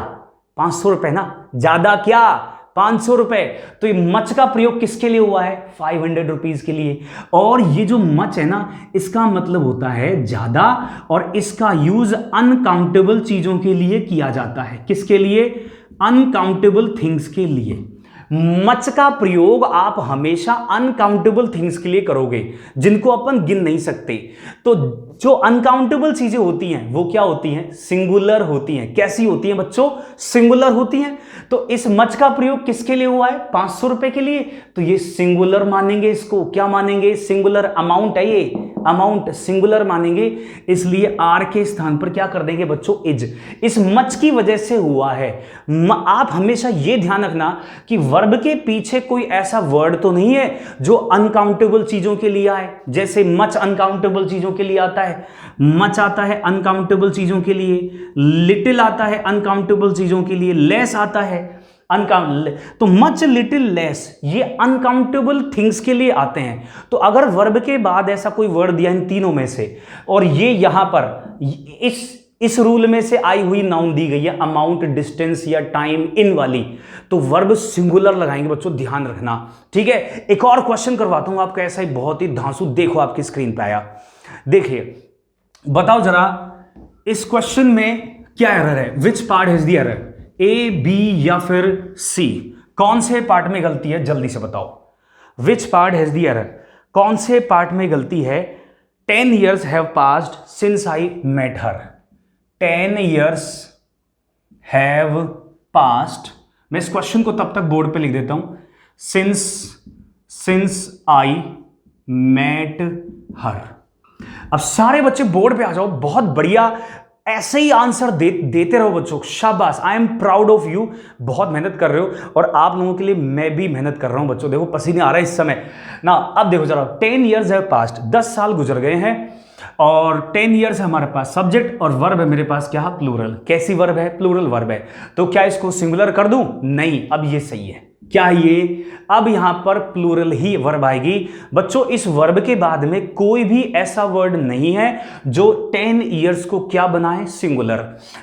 500 रुपए ना, ज्यादा क्या 500 रुपए। तो ये मच का प्रयोग किसके लिए हुआ है, 500 रुपीज के लिए। और ये जो मच है ना, इसका मतलब होता है ज्यादा, और इसका यूज अनकाउंटेबल चीजों के लिए किया जाता है। किसके लिए, अनकाउंटेबल थिंग्स के लिए। मच का प्रयोग आप हमेशा अनकाउंटेबल थिंग्स के लिए करोगे जिनको अपन गिन नहीं सकते। तो जो अनकाउंटेबल चीजें होती हैं वो क्या होती हैं, सिंगुलर होती हैं। कैसी होती हैं बच्चों, सिंगुलर होती हैं। तो इस मच का प्रयोग किसके लिए हुआ है, 500 रुपए के लिए। तो ये सिंगुलर मानेंगे, इसको क्या मानेंगे, सिंगुलर अमाउंट है, ये अमाउंट सिंगुलर मानेंगे। इसलिए आर के स्थान पर क्या कर देंगे बच्चों, इज। इस मच की वजह से हुआ है। आप हमेशा ये ध्यान रखना कि वर्ब के पीछे कोई ऐसा वर्ड तो नहीं है जो अनकाउंटेबल चीजों के लिए आए। जैसे मच अनकाउंटेबल चीजों के लिए आता है, मच आता है अनकाउंटेबल चीजों के लिए, लिटिल आता है अनकाउंटेबल चीजों के लिए, लेस आता है तो मच लिटिल लेस ये अनकाउंटेबल थिंग्स के लिए आते हैं। तो अगर वर्ब के बाद ऐसा कोई वर्ड दिया इन तीनों में से, और ये यहां पर इस रूल में से आई हुई नाउन दी गई है, अमाउंट, डिस्टेंस या टाइम, इन वाली, तो वर्ब सिंगुलर लगाएंगे बच्चों, ध्यान रखना। ठीक है, एक और क्वेश्चन करवाता हूं आपको ऐसा ही बहुत ही धांसू। देखो आपकी स्क्रीन पे आया, देखिए बताओ जरा इस क्वेश्चन में क्या एरर है, which part is the error, A, B या फिर सी। कौन से पार्ट में गलती है जल्दी से बताओ, विच पार्ट हैज द एरर, कौन से पार्ट में गलती है। 10 years have passed since I met her। 10 years have passed मैं इस क्वेश्चन को तब तक बोर्ड पे लिख देता हूं, सिंस आई मेट हर। अब सारे बच्चे बोर्ड पे आ जाओ, बहुत बढ़िया, ऐसे ही आंसर देते रहो बच्चों, शाबाश, I am proud of you, बहुत मेहनत कर रहे हो और आप लोगों के लिए मैं भी मेहनत कर रहा हूं बच्चों। देखो पसीने आ रहा है इस समय ना। अब देखो जरा, 10 years है पास्ट, 10 साल गुजर गए हैं और 10 years है हमारे पास। सब्जेक्ट और वर्ब है मेरे पास, क्या है, प्लूरल। कैसी वर्ब है, प्लूरल वर्ब है। तो क्या इसको सिंगुलर कर दूं? नहीं, अब ये सही है। क्या ये, अब यहां पर प्लूरल ही वर्ब आएगी बच्चों। इस वर्ब के बाद में कोई भी ऐसा वर्ड नहीं है जो 10 years को क्या बनाए, सिंगुलर।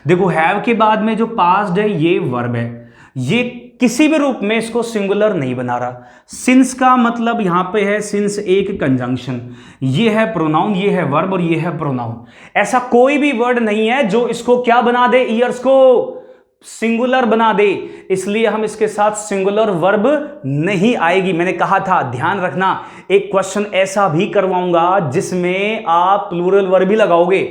देखो हैव के बाद में जो पास्ट है ये वर्ब है, ये किसी भी रूप में इसको सिंगुलर नहीं बना रहा। सिंस का मतलब यहां पे है, सिंस एक कंजंक्शन, ये है प्रोनाउन, ये है वर्ब और ये है प्रोनाउन। ऐसा कोई भी वर्ड नहीं है जो इसको क्या बना दे, ईयर्स को सिंगुलर बना दे, इसलिए हम इसके साथ सिंगुलर वर्ब नहीं आएगी। मैंने कहा था ध्यान रखना, एक क्वेश्चन ऐसा भी करवाऊंगा जिसमें आप प्लूरल वर्ब भी लगाओगे।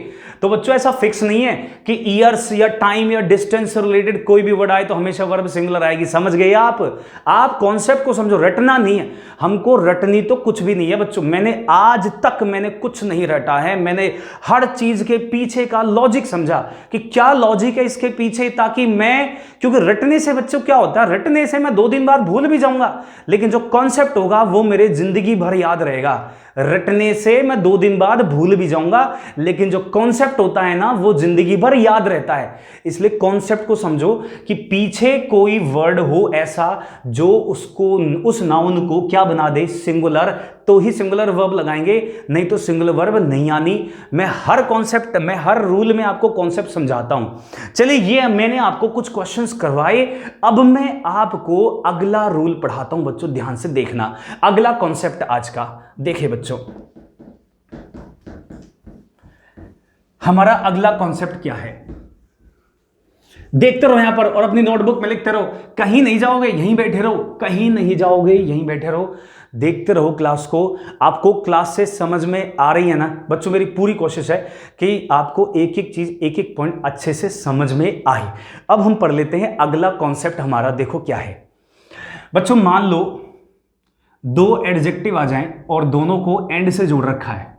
तो बच्चों ऐसा फिक्स नहीं है कि ईयर्स या टाइम या डिस्टेंस से रिलेटेड कोई भी वर्ड आए तो हमेशा वर्ब सिंगुलर आएगी। समझ गए आप कॉन्सेप्ट को समझो, रटना नहीं है हमको, रटनी तो कुछ भी नहीं है बच्चों। मैंने आज तक मैंने कुछ नहीं रटा है, मैंने हर चीज के पीछे का लॉजिक समझा कि क्या लॉजिक है इसके पीछे, ताकि मैं, क्योंकि रटने से बच्चों क्या होता है, रटने से मैं 2 दिन बाद भूल भी जाऊंगा, लेकिन जो कॉन्सेप्ट होगा वो मेरे जिंदगी भर याद रहेगा। रटने से मैं 2 दिन बाद भूल भी जाऊंगा, लेकिन जो कॉन्सेप्ट होता है ना वो जिंदगी भर याद रहता है। इसलिए कॉन्सेप्ट को समझो कि पीछे कोई वर्ड हो ऐसा जो उसको, उस नाउन को क्या बना दे, सिंगुलर, तो ही सिंगुलर वर्ब लगाएंगे, नहीं तो सिंगुलर वर्ब नहीं आनी। मैं हर कॉन्सेप्ट, मैं हर रूल में आपको कॉन्सेप्ट समझाता हूं। चलिए ये मैंने आपको कुछ क्वेश्चंस करवाए, अब मैं आपको अगला रूल पढ़ाता हूं बच्चों, ध्यान से देखना। अगला कॉन्सेप्ट आज का देखिए बच्चों, हमारा अगला कॉन्सेप्ट क्या है, देखते रहो यहां पर और अपनी नोटबुक में लिखते रहो, कहीं नहीं जाओगे, यहीं बैठे रहो, कहीं नहीं जाओगे, यहीं बैठे रहो, देखते रहो क्लास को। आपको क्लास से समझ में आ रही है ना बच्चों? मेरी पूरी कोशिश है कि आपको एक एक चीज, एक एक पॉइंट अच्छे से समझ में आए। अब हम पढ़ लेते हैं अगला कॉन्सेप्ट हमारा, देखो क्या है बच्चों। मान लो 2 एडजेक्टिव आ जाएं और दोनों को एंड से जोड़ रखा है।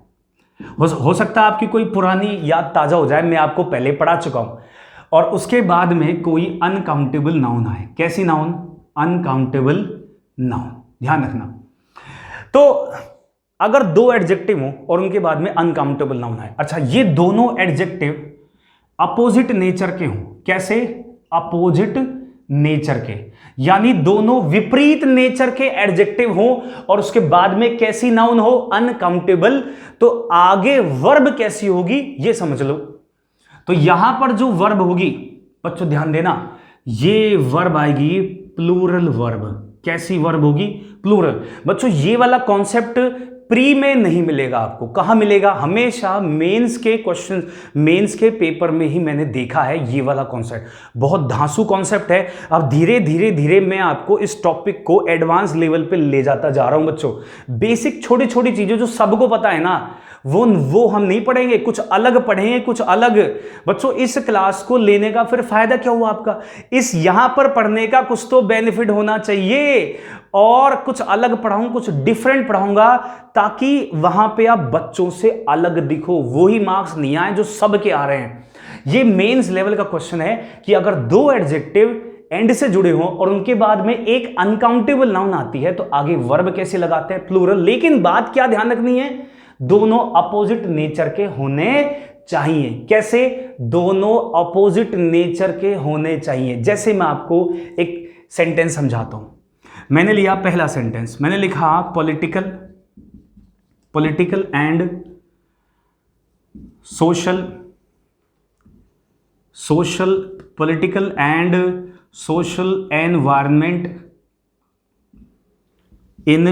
हो सकता है आपकी कोई पुरानी याद ताजा हो जाए, मैं आपको पहले पढ़ा चुका हूं। और उसके बाद में कोई अनकाउंटेबल नाउन आए। कैसी नाउन? अनकाउंटेबल नाउन, ध्यान रखना। तो अगर 2 एडजेक्टिव हो और उनके बाद में अनकाउंटेबल नाउन आए, अच्छा ये दोनों एडजेक्टिव अपोजिट नेचर के हों। कैसे? अपोजिट नेचर के, यानी दोनों विपरीत नेचर के एडजेक्टिव हो और उसके बाद में कैसी नाउन हो? अनकाउंटेबल। तो आगे वर्ब कैसी होगी ये समझ लो। तो यहां पर जो वर्ब होगी बच्चों ध्यान देना, ये वर्ब आएगी प्लूरल वर्ब। कैसी वर्ब होगी? प्लूरल। बच्चों ये वाला कॉन्सेप्ट प्री में नहीं मिलेगा आपको। कहां मिलेगा? हमेशा मेंस के क्वेश्चन, मेंस के पेपर में ही मैंने देखा है ये वाला कॉन्सेप्ट। बहुत धांसू कॉन्सेप्ट है। अब धीरे धीरे धीरे मैं आपको इस टॉपिक को एडवांस लेवल पे ले जाता जा रहा हूं बच्चों। बेसिक छोटी छोटी चीजें जो सबको पता है ना, वो हम नहीं पढ़ेंगे, कुछ अलग पढ़ेंगे, कुछ अलग। बच्चों इस क्लास को लेने का फिर फायदा क्या हुआ आपका? इस यहां पर पढ़ने का कुछ तो बेनिफिट होना चाहिए, और कुछ अलग पढ़ाऊं, कुछ डिफरेंट पढ़ाऊंगा, ताकि वहां पे आप बच्चों से अलग दिखो, वही मार्क्स नहीं आए जो सबके आ रहे हैं। ये मेंस लेवल का क्वेश्चन है कि अगर 2 एडजेक्टिव एंड से जुड़े हों और उनके बाद में एक अनकाउंटेबल नाउन आती है तो आगे वर्ब कैसे लगाते हैं? प्लूरल। लेकिन बात क्या ध्यान रखनी है? दोनों अपोजिट नेचर के होने चाहिए। कैसे? दोनों अपोजिट नेचर के होने चाहिए। जैसे मैं आपको एक सेंटेंस समझाता हूं। मैंने लिया पहला सेंटेंस, मैंने लिखा political and political and social environment in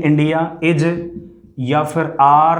India is या फिर आर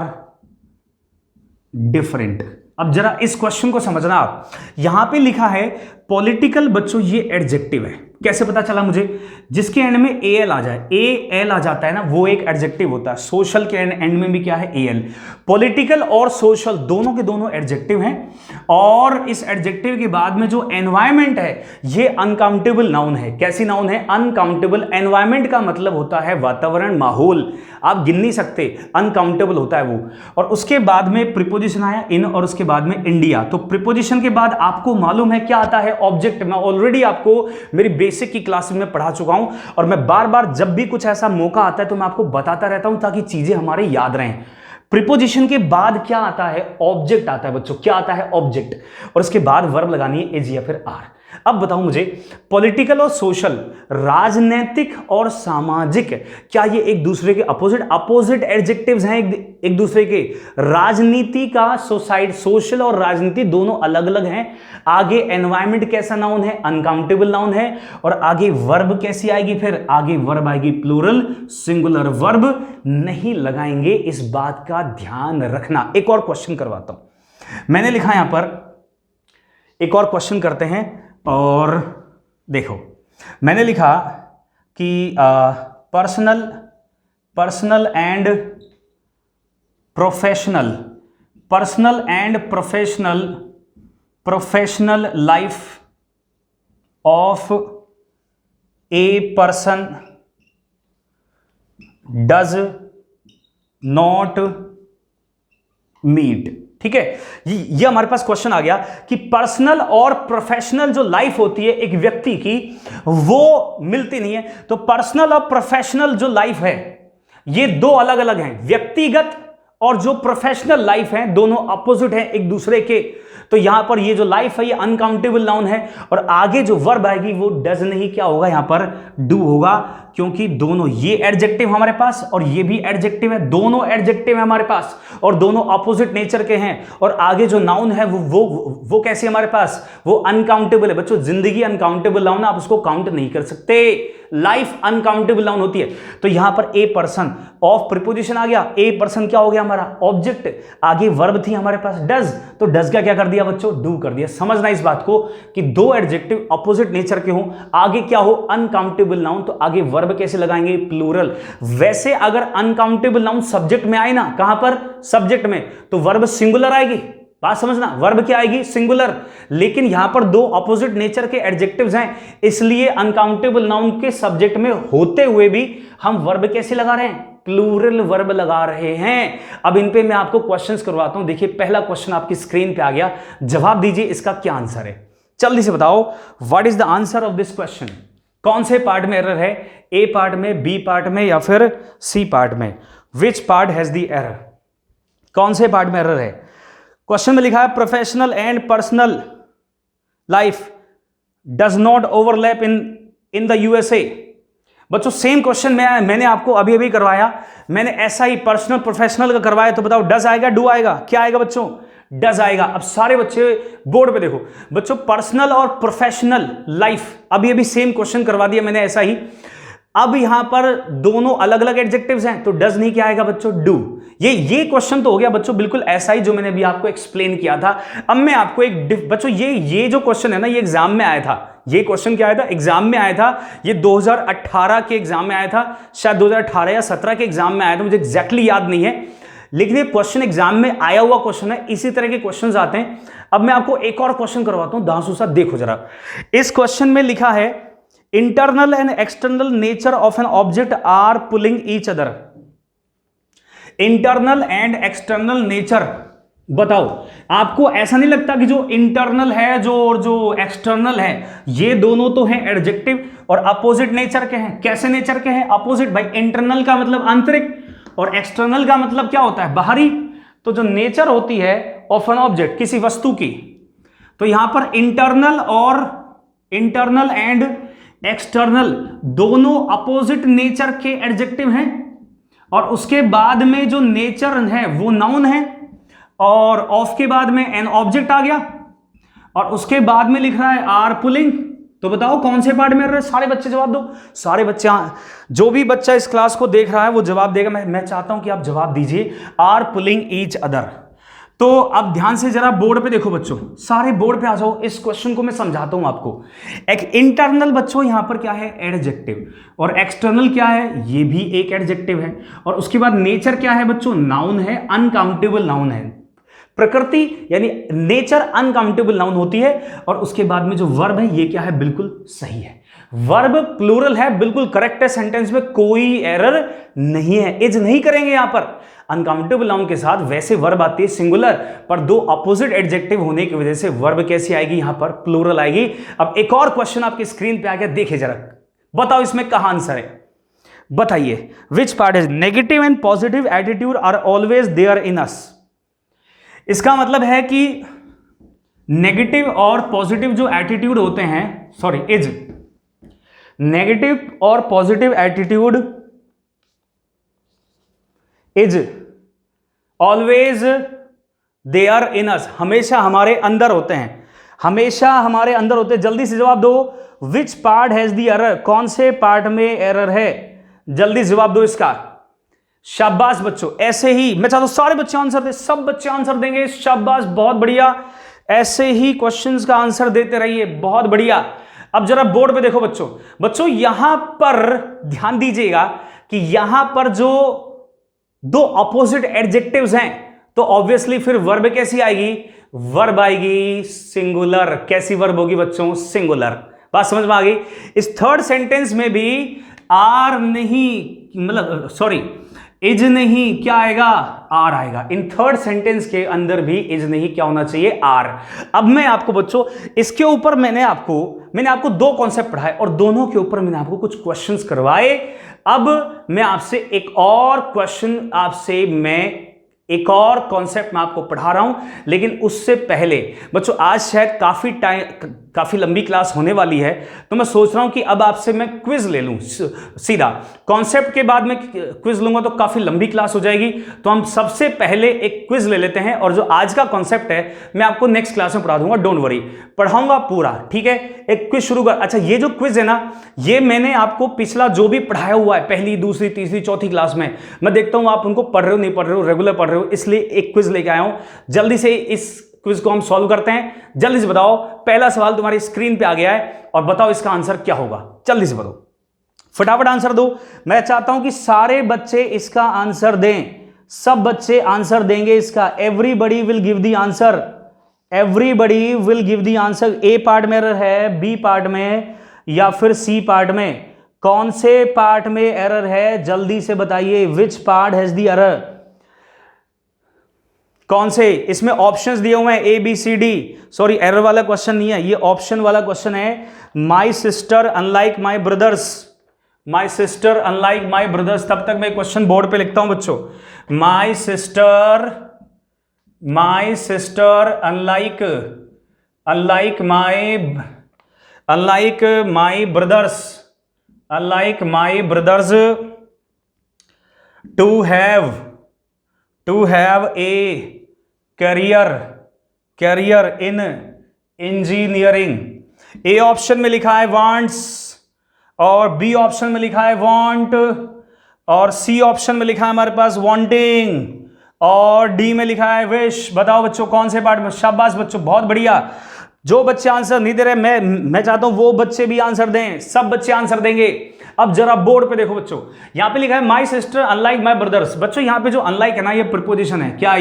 डिफरेंट। अब जरा इस क्वेश्चन को समझना आप। यहां पे लिखा है पॉलिटिकल, बच्चों ये एडजेक्टिव है, कैसे पता चला मुझे? जिसके एंड में एल आ जाए, ए एल आ जाता है ना, वो एक एडजेक्टिव होता है। सोशल के एंड में भी क्या है? एल। पॉलिटिकल और सोशल दोनों के दोनों एडजेक्टिव हैं, और इस एडजेक्टिव के बाद में जो एनवायरमेंट है ये अनकाउंटेबल नाउन है। कैसी नाउन है? अनकाउंटेबल। एनवायरमेंट का मतलब होता है वातावरण, माहौल, आप गिन नहीं सकते, अनकाउंटेबल होता है वो। और उसके बाद में प्रीपोजिशन आया इन, और उसके बाद में इंडिया। तो प्रीपोजिशन के बाद आपको मालूम है क्या आता है? ऑब्जेक्ट। मैं ऑलरेडी आपको मेरी बेसिक की क्लास में पढ़ा चुका हूं, और मैं बार बार जब भी कुछ ऐसा मौका आता है तो मैं आपको बताता रहता हूं ताकि चीजें हमारे याद रहें। प्रीपोजिशन के बाद क्या आता है? ऑब्जेक्ट आता है बच्चों। क्या आता है? ऑब्जेक्ट। और उसके बाद वर्ब लगानी है इज या फिर आर। अब बताओ मुझे, पॉलिटिकल और सोशल, राजनीतिक और सामाजिक, क्या ये एक दूसरे के अपोजिट एडजेक्टिव्स हैं एक दूसरे के? राजनीति का सोशल और राजनीति दोनों अलग अलग हैं। आगे एनवायरमेंट कैसा नाउन है? अनकाउंटेबल नाउन है। और आगे वर्ब कैसी आएगी? फिर आगे वर्ब आएगी प्लूरल, सिंगुलर वर्ब नहीं लगाएंगे, इस बात का ध्यान रखना। एक और क्वेश्चन करवाता हूं, मैंने लिखा यहां पर, एक और क्वेश्चन करते हैं। और देखो, मैंने लिखा कि personal and professional life of a person does not meet. ठीक है, ये हमारे पास क्वेश्चन आ गया कि पर्सनल और प्रोफेशनल जो लाइफ होती है एक व्यक्ति की, वो मिलती नहीं है। तो पर्सनल और प्रोफेशनल जो लाइफ है ये दो अलग अलग हैं। व्यक्तिगत और जो प्रोफेशनल लाइफ है दोनों अपोजिट हैं एक दूसरे के। तो यहां पर ये जो लाइफ है ये अनकाउंटेबल नाउन है, और आगे जो वर्ब आएगी वो डज नहीं, क्या होगा यहां पर? डू होगा, क्योंकि दोनों, ये एडजेक्टिव हमारे पास और ये भी एडजेक्टिव है, दोनों एडजेक्टिव है हमारे पास और दोनों अपोजिट नेचर के हैं। और आगे जो नाउन है वो कैसे हमारे पास? वो अनकाउंटेबल है बच्चों। जिंदगी अनकाउंटेबल नाउन है, आप उसको काउंट नहीं कर सकते। लाइफ अनकाउंटेबल नाउन होती है। तो यहां पर ए पर्सन ऑफ प्रीपोजिशन आ गया। ए पर्सन क्या हो गया हमारा? ऑब्जेक्ट। आगे वर्ब थी हमारे पास डज, तो डज का क्या कर दिया बच्चों? डू कर दिया। समझना इस बात को कि दो एडजेक्टिव अपोजिट नेचर के हों, आगे क्या हो? अनकाउंटेबल नाउन, तो आगे वर्ब कैसे लगाएंगे? प्लूरल। वैसे अगर अनकाउंटेबल नाउन सब्जेक्ट में आए ना, कहां पर? सब्जेक्ट में, तो वर्ब सिंगुलर आएगी। बात समझना, वर्ब क्या आएगी? सिंगुलर। लेकिन यहां पर दो अपोजिट नेचर के एडजेक्टिव्स हैं, इसलिए अनकाउंटेबल नाउन के सब्जेक्ट में होते हुए भी हम वर्ब कैसे लगा रहे हैं? प्लूरल वर्ब लगा रहे हैं। अब इन पे मैं आपको क्वेश्चंस करवाता हूं। देखिए, पहला क्वेश्चन आपकी स्क्रीन पे आ गया, जवाब दीजिए इसका क्या आंसर है। जल्दी से बताओ, what is the answer of this question? कौन से पार्ट में एरर है? ए पार्ट में, बी पार्ट में, या फिर सी पार्ट में? विच पार्ट हैज द एरर? कौन से पार्ट में एरर है? क्वेश्चन में लिखा है professional and personal life does not overlap in the USA. बच्चों सेम क्वेश्चन में मैंने आपको अभी अभी करवाया, मैंने ऐसा ही पर्सनल प्रोफेशनल का करवाया। तो बताओ डज आएगा, डू आएगा? क्या आएगा बच्चों? डज आएगा। अब सारे बच्चे बोर्ड पे देखो बच्चों, पर्सनल और प्रोफेशनल लाइफ, अभी अभी सेम क्वेश्चन करवा दिया मैंने ऐसा ही। अब यहां पर दोनों अलग अलग एडजेक्टिव्स हैं, तो डज नहीं, क्या आएगा बच्चों? डू। ये क्वेश्चन तो हो गया बच्चों बिल्कुल ऐसा ही जो मैंने अभी आपको एक्सप्लेन किया था। अब मैं आपको एक बच्चों, ये जो क्वेश्चन है ना, ये एग्जाम में आया था। ये क्वेश्चन क्या आया था? एग्जाम में आया था। ये 2018 के एग्जाम में आया था, शायद 2018 या 17 के एग्जाम में आया था, मुझे एग्जैक्टली याद नहीं है। लेकिन ये क्वेश्चन एग्जाम में आया हुआ क्वेश्चन है, इसी तरह के क्वेश्चंस आते हैं। अब मैं आपको एक और क्वेश्चन करवाता हूं, दांसू सा देखो जरा। इस क्वेश्चन में लिखा है internal and external nature of an object are pulling each other. Internal and external nature, बताओ आपको ऐसा नहीं लगता कि जो इंटरनल है जो एक्सटर्नल है, ये दोनों तो हैं एडजेक्टिव और अपोजिट नेचर के हैं? कैसे नेचर के हैं? अपोजिट। भाई इंटरनल का मतलब आंतरिक और एक्सटर्नल का मतलब क्या होता है? बाहरी। तो जो नेचर होती है ऑफ एन ऑब्जेक्ट, किसी वस्तु की, तो यहां पर इंटरनल एंड एक्सटर्नल दोनों अपोजिट नेचर के एडजेक्टिव हैं। और उसके बाद में जो नेचर है वो नाउन है, और ऑफ के बाद में एन ऑब्जेक्ट आ गया, और उसके बाद में लिख रहा है आर पुलिंग। तो बताओ कौन से पार्ट में रहे? सारे बच्चे जवाब दो। सारे बच्चे, जो भी बच्चा इस क्लास को देख रहा है वो जवाब देगा। मैं चाहता हूं कि आप जवाब दीजिए। Are pulling each other. तो अब ध्यान से जरा बोर्ड पे देखो बच्चों, सारे बोर्ड पे आ जाओ, इस क्वेश्चन को मैं समझाता हूं आपको। एक इंटरनल बच्चों यहां पर क्या है, एडजेक्टिव, और एक्सटर्नल क्या है, ये भी एक एडजेक्टिव है, और उसके बाद नेचर क्या है बच्चों, नाउन है, अनकाउंटेबल नाउन है। प्रकृति यानी नेचर अनकाउंटेबल नाउन होती है, और उसके बाद में जो वर्ब है ये क्या है, बिल्कुल सही है, वर्ब प्लूरल है, बिल्कुल करेक्ट है, सेंटेंस में कोई एरर नहीं है, इज नहीं करेंगे यहां पर। अनकाउंटेबल नाउन के साथ वैसे वर्ब आती है सिंगुलर, पर दो अपोजिट एडजेक्टिव होने की वजह से वर्ब कैसी आएगी, यहां पर प्लूरल आएगी। अब एक और क्वेश्चन आपकी स्क्रीन पे आ गया, देखिए जरा, बताओ इसमें कहां आंसर है, बताइए। Which part is negative and positive attitude are always there in us. इसका मतलब है कि नेगेटिव और पॉजिटिव जो एटीट्यूड होते हैं, सॉरी इज, नेगेटिव और positive attitude is always there in us, हमेशा हमारे अंदर होते हैं, हमेशा हमारे अंदर होते हैं। जल्दी से जवाब दो, विच पार्ट हैज द एरर, कौन से पार्ट में एरर है, जल्दी जवाब दो इसका। शाबाश बच्चों, ऐसे ही मैं चाहता हूं सारे बच्चे आंसर दे, सब बच्चे आंसर देंगे, शाबाश, बहुत बढ़िया, ऐसे ही क्वेश्चंस का आंसर देते रहिए, बहुत बढ़िया। अब जरा बोर्ड पे देखो बच्चों, बच्चों यहां पर ध्यान दीजिएगा कि यहां पर जो दो अपोजिट एडजेक्टिव्स हैं, तो ऑब्वियसली फिर वर्ब कैसी आएगी, वर्ब आएगी सिंगुलर। कैसी वर्ब होगी बच्चों, सिंगुलर। बात समझ में आ गई। इस थर्ड सेंटेंस में भी आर नहीं, मतलब सॉरी इज नहीं, क्या आएगा, आर आएगा। इन थर्ड सेंटेंस के अंदर भी इज नहीं, क्या होना चाहिए, आर। अब मैं आपको बच्चों इसके ऊपर मैंने आपको दो कॉन्सेप्ट पढ़ाए, और दोनों के ऊपर मैंने आपको कुछ क्वेश्चंस करवाए। अब मैं आपसे एक और क्वेश्चन, आपसे मैं एक और कॉन्सेप्ट मैं आपको पढ़ा रहा हूं, लेकिन उससे पहले बच्चों आज शायद काफी लंबी क्लास होने वाली है, तो मैं सोच रहा हूं कि अब आपसे मैं क्विज ले लूं सीधा। कॉन्सेप्ट के बाद में क्विज लूंगा तो काफी लंबी क्लास हो जाएगी, तो हम सबसे पहले एक क्विज ले लेते हैं, और जो आज का कॉन्सेप्ट है मैं आपको नेक्स्ट क्लास में पढ़ा दूंगा, डोंट वरी, पढ़ाऊंगा पूरा, ठीक है। एक क्विज शुरू कर। अच्छा, ये जो क्विज है ना, ये मैंने आपको पिछला जो भी पढ़ाया हुआ है, पहली, दूसरी, तीसरी, चौथी क्लास में, मैं देखता हूं आप उनको पढ़ रहे हो, नहीं पढ़ रहे हो, रेगुलर पढ़ रहे हो, इसलिए एक क्विज लेके आया हूं। जल्दी से इस क्विज को हम सॉल्व करते हैं। जल्दी से बताओ, पहला सवाल तुम्हारी स्क्रीन पे आ गया है, और बताओ इसका आंसर क्या होगा, जल्दी से बताओ, फटाफट आंसर दो। मैं चाहता हूं कि सारे बच्चे इसका आंसर दें, सब बच्चे आंसर देंगे इसका। Everybody will give the answer, everybody will give the answer. A part में एरर है, बी पार्ट में, या फिर सी पार्ट में, कौन से पार्ट में एरर है, जल्दी से बताइए। Which part has the error, कौन से, इसमें ऑप्शंस दिए हुए हैं A B C D, sorry error वाला क्वेश्चन नहीं है, ये ऑप्शन वाला क्वेश्चन है। My sister unlike my brothers, my sister unlike my brothers, तब तक मैं क्वेश्चन बोर्ड पे लिखता हूं बच्चों। My sister unlike my brothers to have a career in engineering. A option में लिखा है वांट्स, और बी ऑप्शन में लिखा है वांट, और सी ऑप्शन में लिखा है हमारे पास वांटिंग, और डी में लिखा है विश। बताओ बच्चों कौन से पार्ट में। शाबाश बच्चों, बहुत बढ़िया। जो बच्चे आंसर नहीं दे रहे, मैं चाहता हूं वो बच्चे भी आंसर दें, सब बच्चे आंसर देंगे। अब जरा बोर्ड पे देखो बच्चों, यहां पे लिखा है my sister unlike my brothers. बच्चों यहां पे जो अनलाइक है ना, ये प्रीपोजिशन है। क्या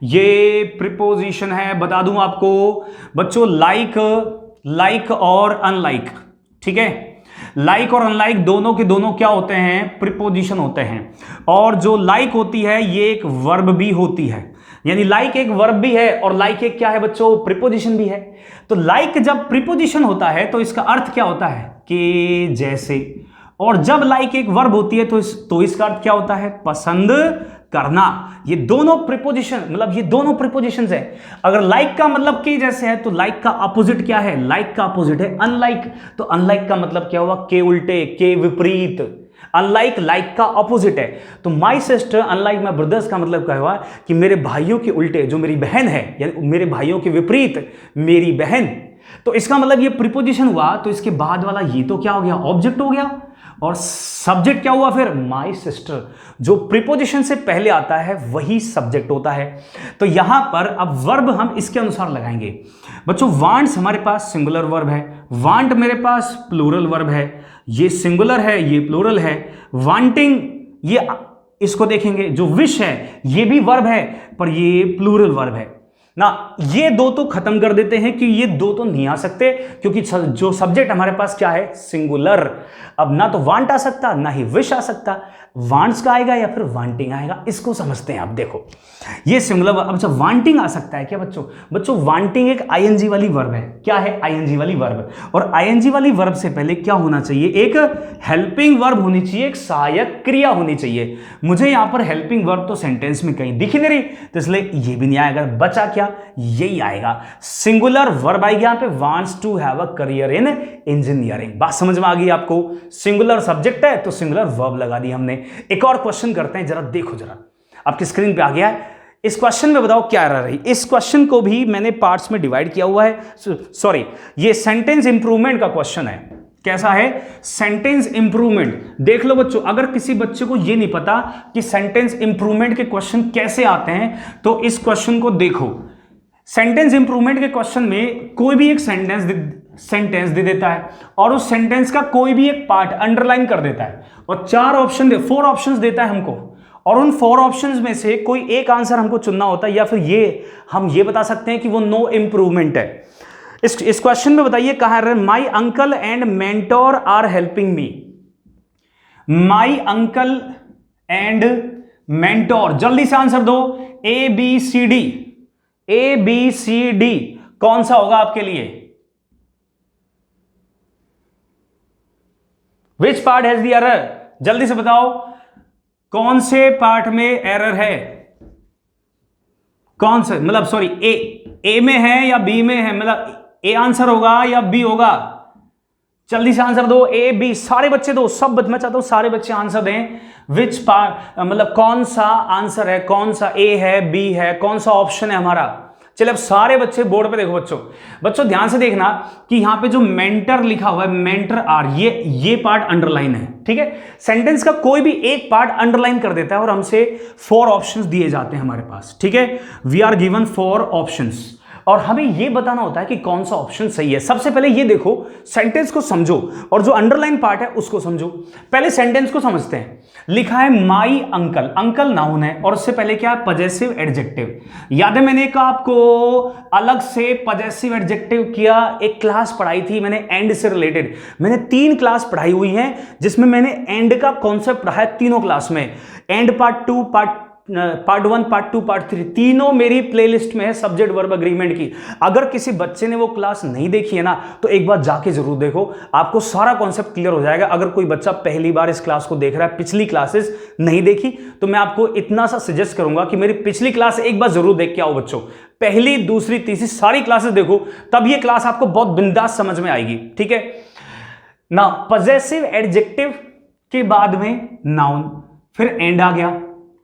ये प्रीपोजिशन है, बता दूं आपको बच्चों, लाइक और अनलाइक, ठीक है। लाइक और अनलाइक दोनों के दोनों क्या होते हैं, प्रीपोजिशन होते हैं। और जो लाइक होती है ये एक वर्ब भी होती है, यानी लाइक एक वर्ब भी है, और लाइक एक क्या है बच्चों, प्रीपोजिशन भी है। तो लाइक जब प्रीपोजिशन होता है तो इसका अर्थ क्या होता है, कि जैसे, और जब लाइक एक वर्ब होती है तो इसका अर्थ क्या होता है, पसंद करना। ये दोनों प्रीपोजिशन, मतलब ये दोनों प्रीपोजिशंस है। अगर लाइक का मतलब के जैसे है, तो लाइक का अपोजिट क्या है, लाइक का अपोजिट है अनलाइक। तो अनलाइक का मतलब क्या हुआ, के उल्टे, के विपरीत। अनलाइक लाइक का अपोजिट है। तो माई सिस्टर अनलाइक माई ब्रदर्स का मतलब क्या हुआ, कि मेरे भाइयों के उल्टे जो मेरी बहन है, यानी मेरे भाइयों के विपरीत मेरी बहन। तो इसका मतलब ये प्रीपोजिशन हुआ, तो इसके बाद वाला ये तो क्या हो गया, ऑब्जेक्ट हो गया। और सब्जेक्ट क्या हुआ फिर, माई सिस्टर। जो प्रीपोजिशन से पहले आता है वही सब्जेक्ट होता है। तो यहां पर अब वर्ब हम इसके अनुसार लगाएंगे। बच्चों वांट्स हमारे पास सिंगुलर वर्ब है, वांट मेरे पास प्लूरल वर्ब है, ये सिंगुलर है ये प्लूरल है। वांटिंग ये इसको देखेंगे, जो विश है ये भी वर्ब है पर ये प्लूरल वर्ब है ना। ये दो तो खत्म कर देते हैं कि ये दो तो नहीं आ सकते, क्योंकि जो सब्जेक्ट हमारे पास क्या है, सिंगुलर। अब ना तो वांट आ सकता ना ही विश आ सकता, वांट्स का आएगा या फिर वांटिंग आएगा, इसको समझते हैं। आप देखो ये सिंगुलर। अब जब वांटिंग आ सकता है क्या बच्चों, बच्चों वांटिंग एक आईएनजी वाली वर्ब है। क्या है, आईएनजी वाली वर्ब। और आईएनजी वाली वर्ब से पहले क्या होना चाहिए, एक हेल्पिंग वर्ब होनी चाहिए, एक सहायक क्रिया होनी चाहिए। मुझे यहां पर हेल्पिंग वर्ब तो सेंटेंस में कहीं दिख ही नहीं रही, तो इसलिए ये भी नहीं आएगा। बचा क्या, यही आएगा, सिंगुलर वर्ब आएगी यहां पे, wants to have a career in engineering. बात समझ में आ गई आपको, सिंगुलर सब्जेक्ट है तो सिंगुलर वर्ब लगा दी हमने। एक और क्वेश्चन करते हैं, जरा देखो, जरा आपकी स्क्रीन पे आ गया है। इस क्वेश्चन में बताओ क्या एरर रही। इस क्वेश्चन को भी मैंने पार्ट्स में डिवाइड किया हुआ है। सॉरी, ये सेंटेंस इंप्रूवमेंट का क्वेश्चन है। कैसा है, सेंटेंस इंप्रूवमेंट। देख लो बच्चों, अगर किसी बच्चे को ये नहीं पता कि सेंटेंस इंप्रूवमेंट के क्वेश्चन कैसे आते हैं, तो इस क्वेश्चन को देखो। सेंटेंस इंप्रूवमेंट के क्वेश्चन में कोई भी एक सेंटेंस दे देता है और उस सेंटेंस का कोई भी एक पार्ट अंडरलाइन कर देता है और 4 ऑप्शंस देता है हमको, और उन 4 ऑप्शंस में से कोई एक आंसर हमको चुनना होता है, या फिर हम ये बता सकते हैं कि वो नो इंप्रूवमेंट है। इस क्वेश्चन में बताइए कहां है, my uncle and mentor are helping me. My uncle and mentor, जल्दी से आंसर दो। ए बी सी डी कौन सा होगा आपके लिए, विच पार्ट हैज द एरर, जल्दी से बताओ कौन से पार्ट में एरर है, कौन से, मतलब सॉरी, ए में है या बी में है, मतलब ए आंसर होगा या बी होगा, जल्दी से आंसर दो। ए बी, सारे बच्चे दो, सब मैं चाहता हूं सारे बच्चे आंसर दें। विच पार्ट, मतलब कौन सा आंसर है, कौन सा ए है बी है, कौन सा ऑप्शन है हमारा। चलिए अब सारे बच्चे बोर्ड पे देखो। बच्चों ध्यान से देखना कि यहां पे जो मेंटर लिखा हुआ है, मेंटर आर, ये पार्ट अंडरलाइन है, ठीक है। सेंटेंस का कोई भी एक पार्ट अंडरलाइन कर देता है और हमसे 4 ऑप्शंस दिए जाते हैं हमारे पास, ठीक है। वी आर गिवन 4 ऑप्शंस और हमें यह बताना होता है कि कौन सा ऑप्शन सही है। सबसे पहले ये देखो, सेंटेंस को समझो और जो अंडरलाइन पार्ट है उसको समझो। पहले सेंटेंस को समझते हैं। लिखा है माई अंकल, अंकल नाउन है और उससे पहले क्या है, पजेसिव एडजेक्टिव। याद है मैंने कहा आपको अलग से पजेसिव एडजेक्टिव किया, एक क्लास पढ़ाई थी मैंने एंड से रिलेटेड। मैंने 3 क्लास पढ़ाई हुई हैं जिसमें मैंने एंड का कॉन्सेप्ट पढ़ाया तीनों क्लास में। And part 2, part 1, part 2, part 3, तीनों मेरी प्लेलिस्ट में है सब्जेक्ट वर्ब एग्रीमेंट की। अगर किसी बच्चे ने वो क्लास नहीं देखी है ना, तो एक बार जाके जरूर देखो, आपको सारा कॉन्सेप्ट क्लियर हो जाएगा। अगर कोई बच्चा पहली बार इस क्लास को देख रहा है, पिछली क्लासेस नहीं देखी, तो मैं आपको इतना सा सजेस्ट करूंगा कि मेरी पिछली क्लास एक बार जरूर देख के आओ बच्चों। पहली, दूसरी, तीसरी सारी क्लासेस देखो, तब ये क्लास आपको बहुत बिंदास समझ में आएगी, ठीक है ना। पजेसिव एडजेक्टिव के बाद में नाउन, फिर एंड आ गया,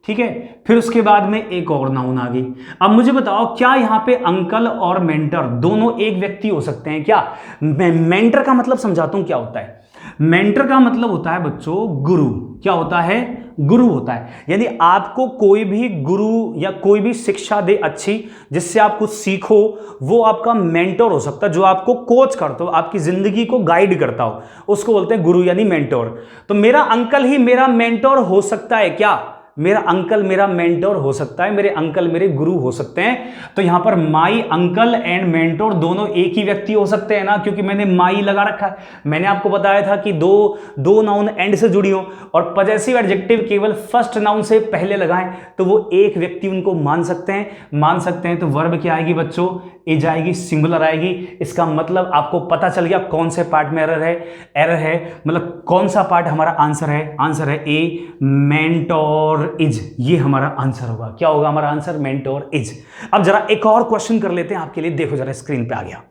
ठीक है, फिर उसके बाद में एक और नाउन आ गई। अब मुझे बताओ क्या यहां पे अंकल और मेंटर दोनों एक व्यक्ति हो सकते हैं क्या? मेंटर का मतलब समझाता हूं क्या होता है। मेंटर का मतलब होता है बच्चों गुरु। क्या होता है? गुरु होता है। यानी आपको कोई भी गुरु या कोई भी शिक्षा दे अच्छी, जिससे आप कुछ सीखो, वो आपका मेंटर हो सकता है। जो आपको कोच करता हो, आपकी जिंदगी को गाइड करता हो, उसको बोलते हैं गुरु यानी मेंटर। तो मेरा अंकल ही मेरा मेंटर हो सकता है क्या? मेरा अंकल मेरा मेंटर हो सकता है, मेरे अंकल मेरे गुरु हो सकते हैं। तो यहां पर माई अंकल एंड मेंटर दोनों एक ही व्यक्ति हो सकते हैं ना, क्योंकि मैंने माई लगा रखा है। मैंने आपको बताया था कि दो नाउन एंड से जुड़ी हो और पजेसिव एडजेक्टिव केवल फर्स्ट नाउन से पहले लगाएं तो वो एक व्यक्ति उनको मान सकते हैं। तो वर्ब क्या आएगी बच्चों? इज आएगी, सिंगुलर आएगी। इसका मतलब आपको पता चल गया कौन से पार्ट में एरर है, मतलब कौन सा पार्ट हमारा आंसर है ए, मेंटर इज। ये हमारा आंसर होगा। क्या होगा हमारा आंसर? Mentor is. अब जरा एक और क्वेश्चन कर लेते हैं आपके लिए। देखो जरा स्क्रीन पे आ गया।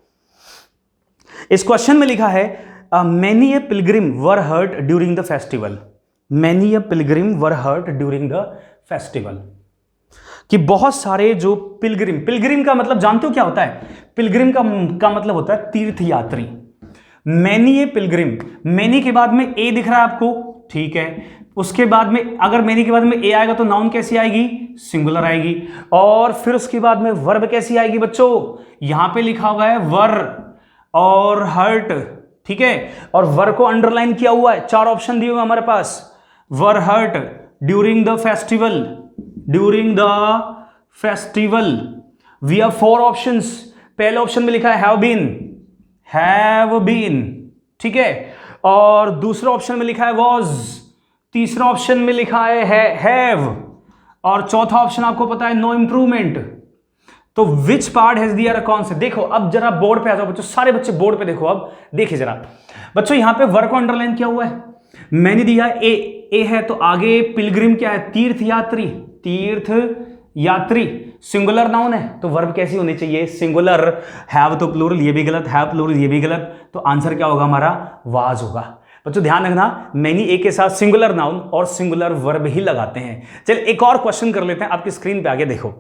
इस क्वेश्चन में लिखा है many a pilgrim were hurt during the festival. Many a pilgrim were hurt during the festival. कि बहुत सारे जो पिलग्रिम का मतलब जानते हो क्या होता है? पिलग्रिम का मतलब होता है तीर्थयात्री। मैनी ए पिलग्रिम, मैनी के बाद में ए दिख रहा है आपको, ठीक है। उसके बाद में अगर मैनी के बाद में ए आएगा तो नाउन कैसी आएगी, सिंगुलर आएगी। और फिर उसके बाद में वर्ब कैसी आएगी बच्चों, यहां पे लिखा हुआ है वर और हर्ट, ठीक है। और वर को अंडरलाइन किया हुआ है, 4 ऑप्शन दिए हुए हमारे पास, were hurt during the festival, during the festival. We have 4 options. पहले ऑप्शन में लिखा है हैव बीन, ठीक है। और दूसरे ऑप्शन में लिखा है वॉज, तीसरा ऑप्शन में लिखा है हैव, और चौथा ऑप्शन आपको पता है नो इंप्रूवमेंट। तो विच पार्ट हैज द एरर, कौन से, देखो अब जरा बोर्ड पे आ जाओ बच्चों, सारे बच्चे बोर्ड पे देखो। अब देखिए जरा बच्चों, यहां पे वर्ब को अंडरलाइन किया हुआ है, मैंने दिया ए है तो आगे पिलग्रिम क्या है, तीर्थ यात्री, तीर्थ यात्री सिंगुलर नाउन है तो वर्ब कैसी होनी चाहिए, सिंगुलर। हैव तो प्लूरल, ये भी गलत, हैव प्लूरल, ये भी गलत, तो आंसर क्या होगा हमारा, वाज होगा। बच्चों ध्यान रखना, मैनी ए के साथ सिंगुलर नाउन और सिंगुलर वर्ब ही लगाते हैं। चल एक और क्वेश्चन कर लेते हैं, आपकी स्क्रीन पे आगे देखो।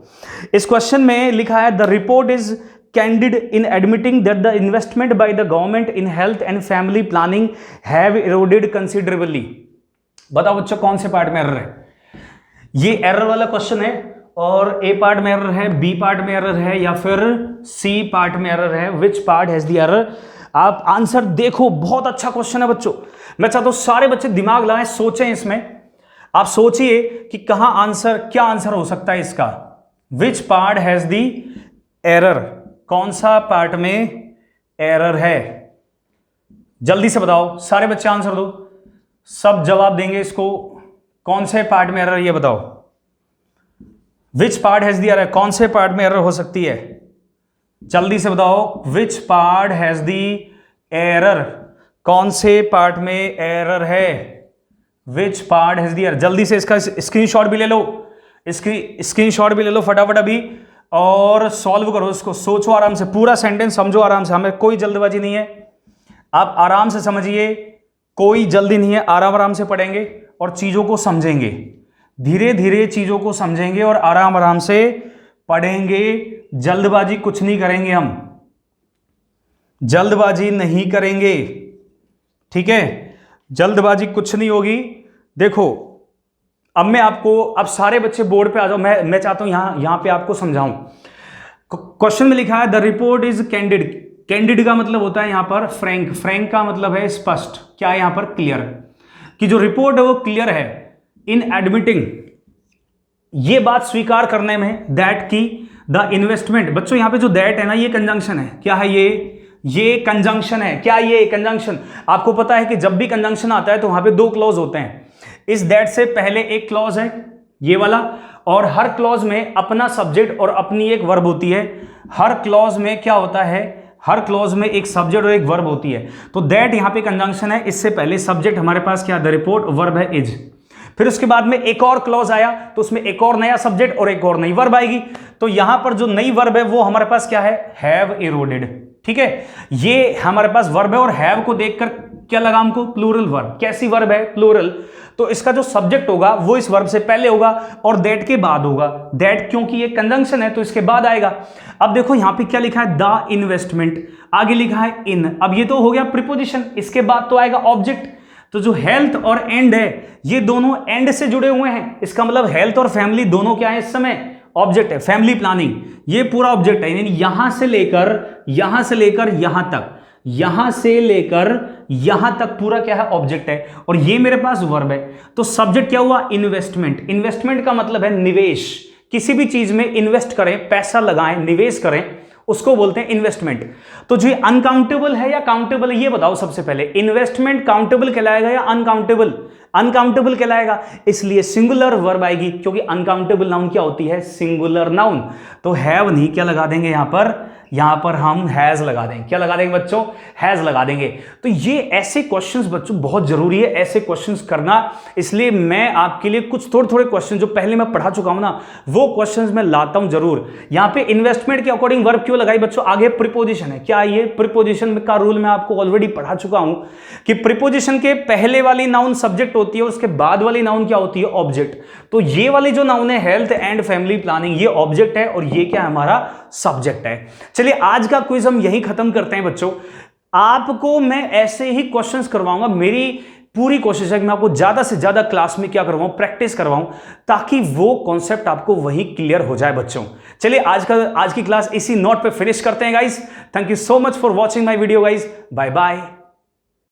इस क्वेश्चन में लिखा है the report is candid in admitting that the investment by the government in health and family planning have eroded considerably. बताओ बच्चों कौन से पार्ट में एरर है, ये एरर वाला क्वेश्चन है, और ए पार्ट में एरर है, बी पार्ट में एरर है, या फिर सी पार्ट में एरर है, which part has the error. आप आंसर देखो, बहुत अच्छा क्वेश्चन है बच्चों। मैं चाहता हूं सारे बच्चे दिमाग लगाएं, सोचें इसमें, आप सोचिए कि कहां आंसर, क्या आंसर हो सकता है इसका। विच पार्ट हैज द एरर, कौन सा पार्ट में एरर है, जल्दी से बताओ सारे बच्चे आंसर दो, सब जवाब देंगे इसको, कौन से पार्ट में एरर ये बताओ। विच पार्ट हैज द एरर, कौन से पार्ट में एरर हो सकती है, जल्दी से बताओ। विच पार्ट हैज द एरर, कौन से पार्ट में एरर है, which part has the error. जल्दी से इसका स्क्रीनशॉट भी ले लो, स्क्रीनशॉट भी ले लो फटाफट अभी, और सॉल्व करो इसको, सोचो आराम से, पूरा सेंटेंस समझो आराम से, हमें कोई जल्दबाजी नहीं है, आप आराम से समझिए, कोई जल्दी नहीं है, आराम आराम से पढ़ेंगे और चीजों को समझेंगे, धीरे धीरे चीजों को समझेंगे और आराम आराम से पढ़ेंगे। जल्दबाजी कुछ नहीं करेंगे, हम जल्दबाजी नहीं करेंगे, ठीक है, जल्दबाजी कुछ नहीं होगी। देखो अब मैं आपको, अब सारे बच्चे बोर्ड पे आ जाओ, मैं चाहता हूं यहां पे आपको समझाऊं। क्वेश्चन में लिखा है the report is candid, candid का मतलब होता है यहां पर फ्रैंक, फ्रैंक का मतलब है स्पष्ट, क्या है यहां पर क्लियर, कि जो रिपोर्ट है वो क्लियर है इन एडमिटिंग, ये बात स्वीकार करने में, दैट की द इन्वेस्टमेंट। बच्चों यहां पे जो दैट है ना, ये कंजंक्शन है, क्या है ये कंजंक्शन है, क्या ये कंजंक्शन। आपको पता है कि जब भी कंजंक्शन आता है तो वहां पे 2 क्लॉज होते हैं, इस दैट से पहले एक क्लॉज है ये वाला, और हर क्लॉज में अपना सब्जेक्ट और अपनी एक वर्ब होती है। हर क्लॉज में क्या होता है, हर क्लॉज में एक सब्जेक्ट और एक वर्ब होती है। तो दैट यहां पे कंजंक्शन है, इससे पहले सब्जेक्ट हमारे पास क्या, द रिपोर्ट, वर्ब है इज। फिर उसके बाद में एक और क्लॉज आया तो उसमें एक और नया सब्जेक्ट और एक और नई वर्ब आएगी। तो यहां पर जो नई वर्ब है वो हमारे पास क्या है, हैव इरोडेड, ठीक है, ये हमारे पास वर्ब है, और हैव को देखकर क्या लगा हमको, प्लूरल वर्ब। कैसी वर्ब है, प्लूरल, तो इसका जो सब्जेक्ट होगा वो इस वर्ब से पहले होगा और दैट के बाद होगा। दैट क्योंकि ये कंजंक्शन है तो इसके बाद आएगा। अब देखो यहां पे क्या लिखा है, द इन्वेस्टमेंट, आगे लिखा है इन। अब ये तो हो गया प्रीपोजिशन, इसके बाद तो आएगा ऑब्जेक्ट। तो जो हेल्थ और एंड है ये दोनों एंड से जुड़े हुए हैं, इसका मतलब हेल्थ और फैमिली दोनों क्या है इस समय, ऑब्जेक्ट है। फैमिली प्लानिंग ये पूरा ऑब्जेक्ट है, यानी यहां से लेकर यहां तक, यहां से लेकर यहां तक पूरा क्या है, ऑब्जेक्ट है, और ये मेरे पास वर्ब है। तो सब्जेक्ट क्या हुआ, इन्वेस्टमेंट। इन्वेस्टमेंट का मतलब है निवेश, किसी भी चीज में इन्वेस्ट करें, पैसा लगाएं, निवेश करें, उसको बोलते हैं इन्वेस्टमेंट। तो जो अनकाउंटेबल है या काउंटेबल है ये बताओ सबसे पहले, इन्वेस्टमेंट काउंटेबल कहलाएगा या अनकाउंटेबल, अनकाउंटेबल कहलाएगा, इसलिए सिंगुलर वर्ब आएगी, क्योंकि अनकाउंटेबल नाउन क्या होती है, सिंगुलर नाउन। तो हैव नहीं, क्या लगा देंगे यहां पर हम हैज लगा देंगे। क्या लगा देंगे बच्चों, हैज लगा देंगे। तो ये ऐसे क्वेश्चंस बच्चों बहुत जरूरी है ऐसे क्वेश्चंस करना, इसलिए मैं आपके लिए कुछ थोड़े क्वेश्चन जो पहले मैं पढ़ा चुका हूं ना, वो क्वेश्चंस मैं लाता हूं जरूर। यहां पे इन्वेस्टमेंट के अकॉर्डिंग वर्ब क्यों लगाई बच्चों, आगे प्रीपोजिशन है। क्या ये प्रीपोजिशन का रूल मैं आपको ऑलरेडी पढ़ा चुका हूं कि प्रीपोजिशन के पहले वाली नाउन सब्जेक्ट होती है, उसके बाद वाली नाउन क्या होती है, ऑब्जेक्ट। तो ये वाली जो नाउन है हेल्थ एंड फैमिली प्लानिंग, ये ऑब्जेक्ट है और ये क्या है, हमारा सब्जेक्ट है। चलिए आज का क्विज हम यही खत्म करते हैं बच्चों। आपको मैं ऐसे ही क्वेश्चंस करवाऊंगा। मेरी पूरी कोशिश है कि मैं आपको ज्यादा से ज्यादा क्लास में क्या करवाऊं, प्रैक्टिस करवाऊं, ताकि वो कॉन्सेप्ट आपको वही क्लियर हो जाए बच्चों। चलिए आज की क्लास इसी नोट पे फिनिश करते हैं guys. Thank you so much for watching my video guys. Bye bye.